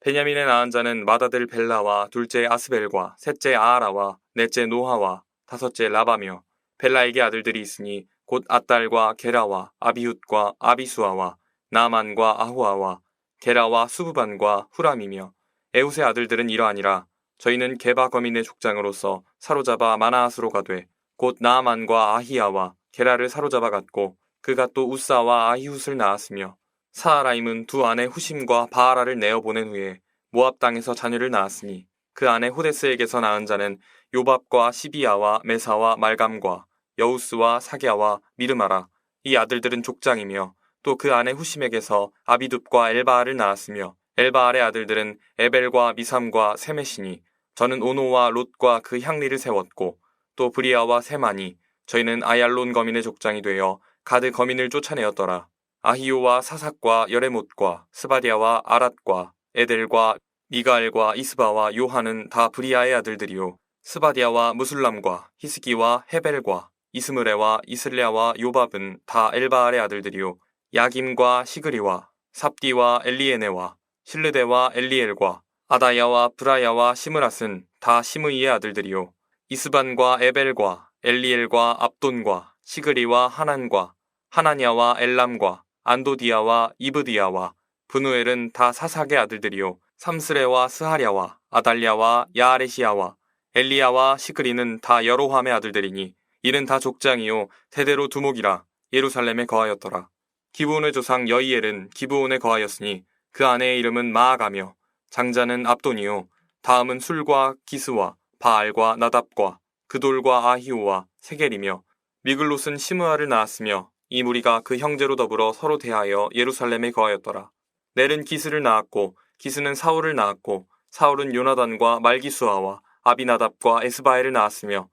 베냐민의 낳은 자는 마다들 벨라와 둘째 아스벨과 셋째 아하라와 넷째 노하와 다섯째 라바며 벨라에게 아들들이 있으니 곧 앗달과 게라와 아비훗과 아비수아와 나만과 아후아와 게라와 수부반과 후람이며 에훗의 아들들은 이러하니라. 저희는 게바 거민의 족장으로서 사로잡아 마나앗으로 가되 곧 나아만과 아히야와 게라를 사로잡아 갔고 그가 또 우사와 아히훗을 낳았으며 사하라임은 두 아내 후심과 바하라를 내어보낸 후에 모압 땅에서 자녀를 낳았으니 그 아내 호데스에게서 낳은 자는 요밥과 시비야와 메사와 말감과 여우스와 사갸와 미르마라. 이 아들들은 족장이며 또 그 아내 후심에게서 아비둡과 엘바알을 낳았으며 엘바알의 아들들은 에벨과 미삼과 세메시니 저는 오노와 롯과 그 향리를 세웠고 또 브리아와 세마니 저희는 아얄론 거민의 족장이 되어 가드 거민을 쫓아내었더라. 아히요와 사삭과 여레못과 스바디아와 아랏과 에델과 미가엘과 이스바와 요한은 다 브리아의 아들들이요 스바디아와 무술람과 히스기와 헤벨과 이스므레와 이슬랴와 요밥은 다 엘바알의 아들들이요 야김과 시그리와 삽디와 엘리에네와 실르데와 엘리엘과 아다야와 브라야와 시므랏은 다 시므이의 아들들이요 이스반과 에벨과 엘리엘과 압돈과 시그리와 하난과 하나냐와 엘람과 안도디아와 이브디아와 브누엘은 다 사삭의 아들들이요 삼스레와 스하랴와 아달랴와 야아레시야와 엘리야와 시크리는 다 여로함의 아들들이니 이는 다 족장이요 대대로 두목이라 예루살렘에 거하였더라. 기브온의 조상 여이엘은 기브온에 거하였으니 그 아내의 이름은 마아가며 장자는 압돈이요 다음은 술과 기스와 바알과 나답과 그돌과 아히오와 세겔이며 미글롯은 시므아를 낳았으며 이 무리가 그 형제로 더불어 서로 대하여 예루살렘에 거하였더라. 넬은 기스를 낳았고 기스는 사울을 낳았고 사울은 요나단과 말기수아와 아비나답과 에스바엘을 낳았으며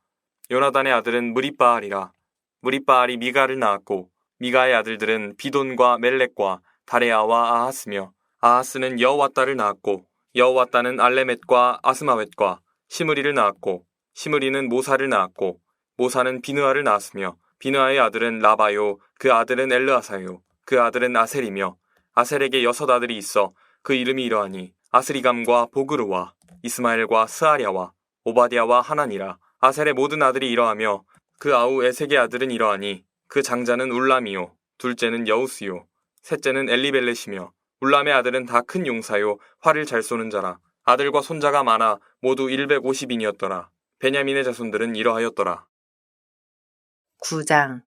요나단의 아들은 무립바알이라. 무립바알이 미가를 낳았고 미가의 아들들은 비돈과 멜렉과 다레아와 아하스며 아하스는 여호와따를 낳았고 여호와따는 알레멧과 아스마웻과 시므리를 낳았고 시므리는 모사를 낳았고 모사는 비느아를 낳았으며 비느아의 아들은 라바요 그 아들은 엘르아사요 그 아들은 아셀이며 아셀에게 6 아들이 있어 그 이름이 이러하니 아스리감과 보그르와 이스마엘과 스아랴와 오바댜와 하나니라. 아셀의 모든 아들이 이러하며 그 아우 에색의 아들은 이러하니 그 장자는 울람이요 둘째는 여우스요 셋째는 엘리벨렛이며 울람의 아들은 다 큰 용사요 활을 잘 쏘는 자라. 아들과 손자가 많아 모두 150인이었더라. 베냐민의 자손들은 이러하였더라. 9장.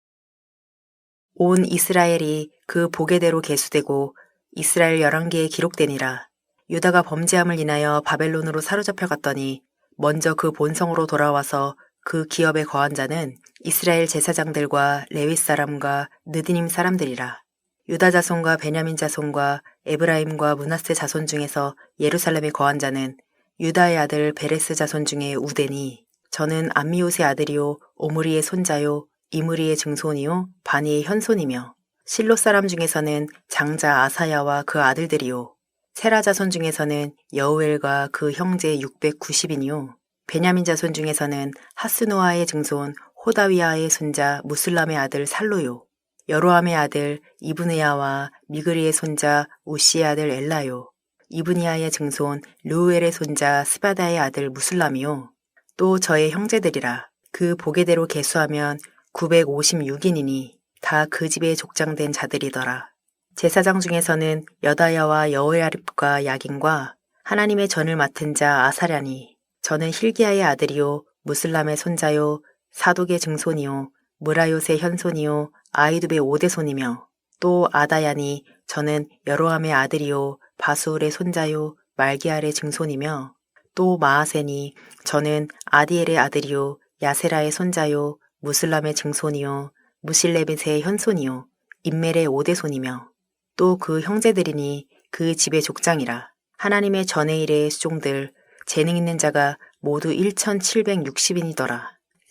온 이스라엘이 그 보게대로 계수되고 이스라엘 열왕기에 기록되니라. 유다가 범죄함을 인하여 바벨론으로 사로잡혀 갔더니 먼저 그 본성으로 돌아와서 그 기업에 거한 자는 이스라엘 제사장들과 레위 사람과 느디님 사람들이라. 유다 자손과 베냐민 자손과 에브라임과 므낫세 자손 중에서 예루살렘에 거한 자는 유다의 아들 베레스 자손 중에 우데니 저는 암미옷의 아들이요 오므리의 손자요 이므리의 증손이요 바니의 현손이며 실로 사람 중에서는 장자 아사야와 그 아들들이요 세라 자손 중에서는 여우엘과 그 형제 690인이요 베냐민 자손 중에서는 하스노아의 증손 호다위아의 손자 무슬람의 아들 살로요 여로함의 아들 이브느야와 미그리의 손자 우시의 아들 엘라요 이브니아의 증손 르우엘의 손자 스바다의 아들 무슬람이요 또 저의 형제들이라. 그 보게대로 계수하면 956인이니 다 그 집에 족장된 자들이더라. 제사장 중에서는 여다야와 여호야립과 야긴과 하나님의 전을 맡은 자 아사랴니 저는 힐기야의 아들이요 무슬람의 손자요 사독의 증손이요 무라요의 현손이요 아이두의 5대손이며 또 아다야니 저는 여로함의 아들이요 바수울의 손자요 말기알의 증손이며 또 마아세니 저는 아디엘의 아들이요 야세라의 손자요 무슬람의 증손이요 무실레벳의 현손이요 임멜의 5대손이며 또 그 형제들이니 그 집의 족장이라. 하나님의 전의 일의 수종들 재능 있는 자가 모두 1760인이더라.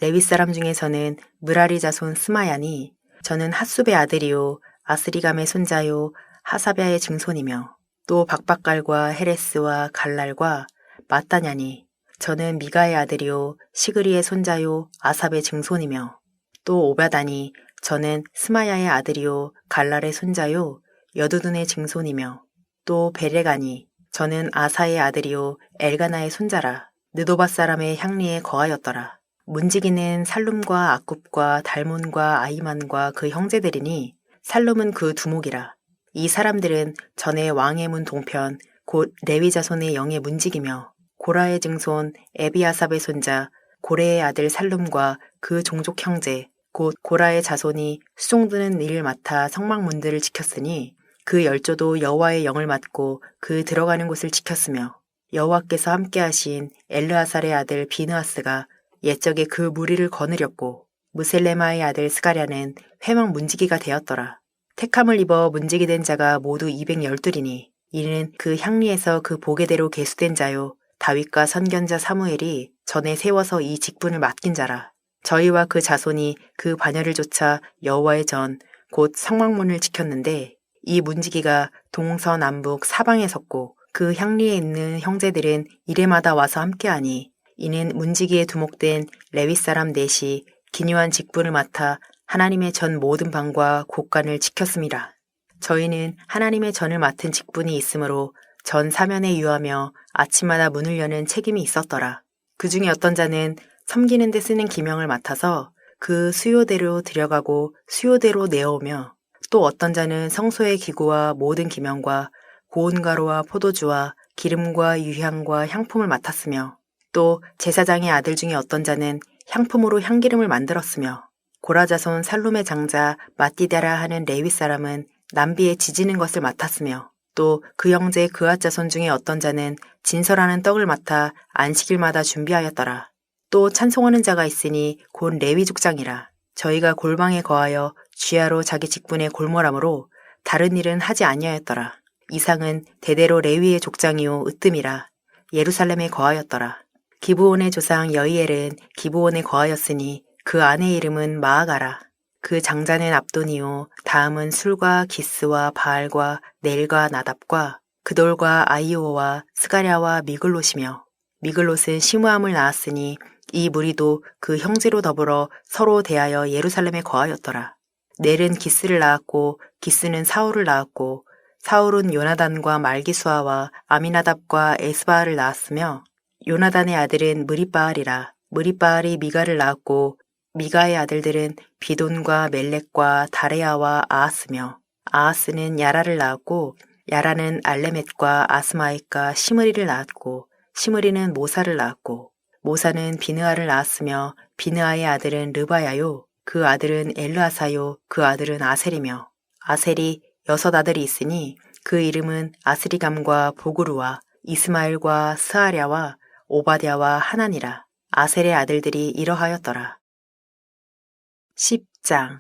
레위 사람 중에서는 무라리 자손 스마야니 저는 핫숲의 아들이요 아스리감의 손자요 하사랴의 증손이며 또 박박갈과 헤레스와 갈랄과 마따냐니 저는 미가의 아들이요 시그리의 손자요 아삽의 증손이며 또 오바다니 저는 스마야의 아들이요 갈랄의 손자요 여두둔의 증손이며 또 베레가니 저는 아사의 아들이요 엘가나의 손자라. 느도바 사람의 향리에 거하였더라. 문지기는 살룸과 아굽과 달몬과 아이만과 그 형제들이니 살룸은 그 두목이라. 이 사람들은 전에 왕의 문 동편 곧 레위 자손의 영의 문지기며 고라의 증손 에비아삽의 손자 고레의 아들 살룸과 그 종족 형제 곧 고라의 자손이 수종드는 일을 맡아 성막문들을 지켰으니 그 열조도 여호와의 영을 맡고 그 들어가는 곳을 지켰으며 여호와께서 함께하신 엘르아살의 아들 비느하스가 옛적에 그 무리를 거느렸고 무셀레마의 아들 스가랴는 회막 문지기가 되었더라. 택함을 입어 문지기 된 자가 모두 212이니 이는 그 향리에서 그 보게대로 계수된 자요 다윗과 선견자 사무엘이 전에 세워서 이 직분을 맡긴 자라. 저희와 그 자손이 그 반열을 쫓아 여호와의 전 곧 성막문을 지켰는데 이 문지기가 동서남북 사방에 섰고 그 향리에 있는 형제들은 이레마다 와서 함께하니 이는 문지기에 두목된 레위 사람 넷이 기묘한 직분을 맡아 하나님의 전 모든 방과 곳간을 지켰습니다. 저희는 하나님의 전을 맡은 직분이 있으므로 전 사면에 유하며 아침마다 문을 여는 책임이 있었더라. 그 중에 어떤 자는 섬기는 데 쓰는 기명을 맡아서 그 수요대로 들여가고 수요대로 내어오며 또 어떤 자는 성소의 기구와 모든 기명과 고운 가루와 포도주와 기름과 유향과 향품을 맡았으며 또 제사장의 아들 중에 어떤 자는 향품으로 향기름을 만들었으며 고라 자손 살룸의 장자 마띠다라 하는 레위 사람은 남비에 지지는 것을 맡았으며 또 그 형제 그앗 자손 중에 어떤 자는 진설하는 떡을 맡아 안식일마다 준비하였더라. 또 찬송하는 자가 있으니 곧 레위 족장이라. 저희가 골방에 거하여 주야로 자기 직분에 골몰함으로 다른 일은 하지 아니하였더라. 이상은 대대로 레위의 족장이요 으뜸이라. 예루살렘에 거하였더라. 기브온의 조상 여이엘은 기브온에 거하였으니 그 아내 이름은 마아가라. 그 장자는 압돈이요 다음은 술과 기스와 바알과 넬과 나답과 그돌과 아이오와 스가랴와 미글롯이며 미글롯은 시므함을 낳았으니 이 무리도 그 형제로 더불어 서로 대하여 예루살렘에 거하였더라. 넬은 기스를 낳았고 기스는 사울을 낳았고 사울은 요나단과 말기수아와 아미나답과 에스바알을 낳았으며 요나단의 아들은 무리바알이라. 무리바알이 미가를 낳았고 미가의 아들들은 비돈과 멜렉과 다레아와 아하스며 아하스는 야라를 낳았고 야라는 알레멧과 아스마익과 시므리를 낳았고 시므리는 모사를 낳았고 모사는 비느아를 낳았으며 비느아의 아들은 르바야요 그 아들은 엘르아사요 그 아들은 아셀이며 아셀이 6 아들이 있으니 그 이름은 아스리감과 보그루와 이스마엘과 스아랴와 오바댜와 하나니라. 아셀의 아들들이 이러하였더라. 10장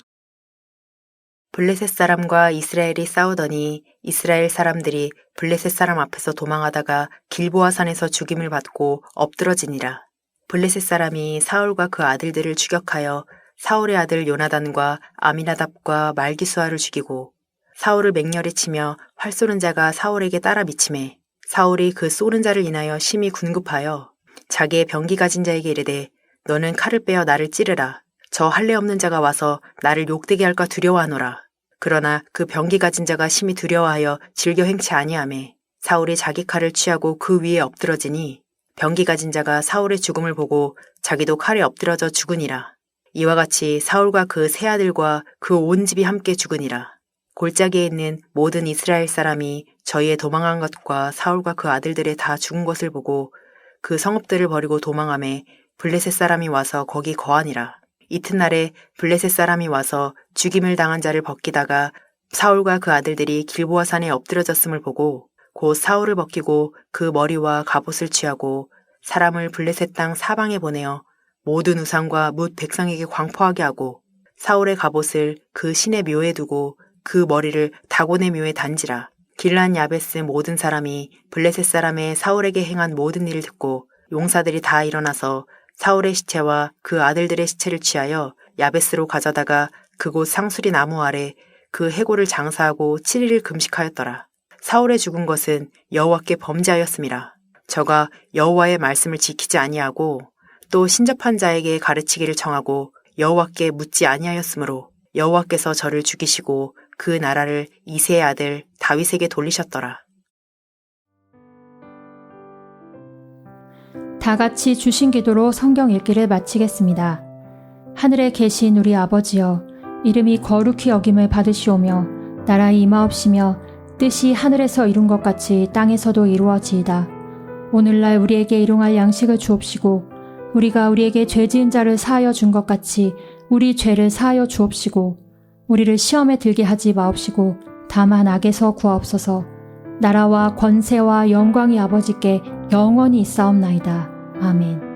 블레셋 사람과 이스라엘이 싸우더니 이스라엘 사람들이 블레셋 사람 앞에서 도망하다가 길보아산에서 죽임을 받고 엎드러지니라. 블레셋 사람이 사울과 그 아들들을 추격하여 사울의 아들 요나단과 아미나답과 말기수아를 죽이고 사울을 맹렬히 치며 활 쏘는 자가 사울에게 따라 미치매 사울이 그 쏘는 자를 인하여 심히 군급하여 자기의 병기 가진 자에게 이르되 너는 칼을 빼어 나를 찌르라. 저 할례 없는 자가 와서 나를 욕되게 할까 두려워하노라. 그러나 그 병기 가진 자가 심히 두려워하여 즐겨 행치 아니하매 사울이 자기 칼을 취하고 그 위에 엎드러지니 병기 가진 자가 사울의 죽음을 보고 자기도 칼에 엎드러져 죽으니라. 이와 같이 사울과 그 세 아들과 그 온 집이 함께 죽으니라. 골짜기에 있는 모든 이스라엘 사람이 저희의 도망한 것과 사울과 그 아들들의 다 죽은 것을 보고 그 성읍들을 버리고 도망하매 블레셋 사람이 와서 거기 거하니라. 이튿날에 블레셋 사람이 와서 죽임을 당한 자를 벗기다가 사울과 그 아들들이 길보아산에 엎드러졌음을 보고 곧 사울을 벗기고 그 머리와 갑옷을 취하고 사람을 블레셋 땅 사방에 보내어 모든 우상과 뭇 백성에게 광포하게 하고 사울의 갑옷을 그 신의 묘에 두고 그 머리를 다곤의 묘에 단지라. 길란 야베스 모든 사람이 블레셋 사람의 사울에게 행한 모든 일을 듣고 용사들이 다 일어나서 사울의 시체와 그 아들들의 시체를 취하여 야베스로 가져다가 그곳 상수리 나무 아래 그 해골을 장사하고 7일을 금식하였더라. 사울의 죽은 것은 여호와께 범죄하였음이라. 저가 여호와의 말씀을 지키지 아니하고 또 신접한 자에게 가르치기를 청하고 여호와께 묻지 아니하였으므로 여호와께서 저를 죽이시고 그 나라를 이새의 아들 다윗에게 돌리셨더라. 다 같이 주신 기도로 성경 읽기를 마치겠습니다. 하늘에 계신 우리 아버지여, 이름이 거룩히 여김을 받으시오며 나라의 임하옵시며 뜻이 하늘에서 이룬 것 같이 땅에서도 이루어지이다. 오늘날 우리에게 일용할 양식을 주옵시고 우리가 우리에게 죄 지은 자를 사하여 준 것 같이 우리 죄를 사하여 주옵시고 우리를 시험에 들게 하지 마옵시고 다만 악에서 구하옵소서. 나라와 권세와 영광이 아버지께 영원히 있사옵나이다. 아멘.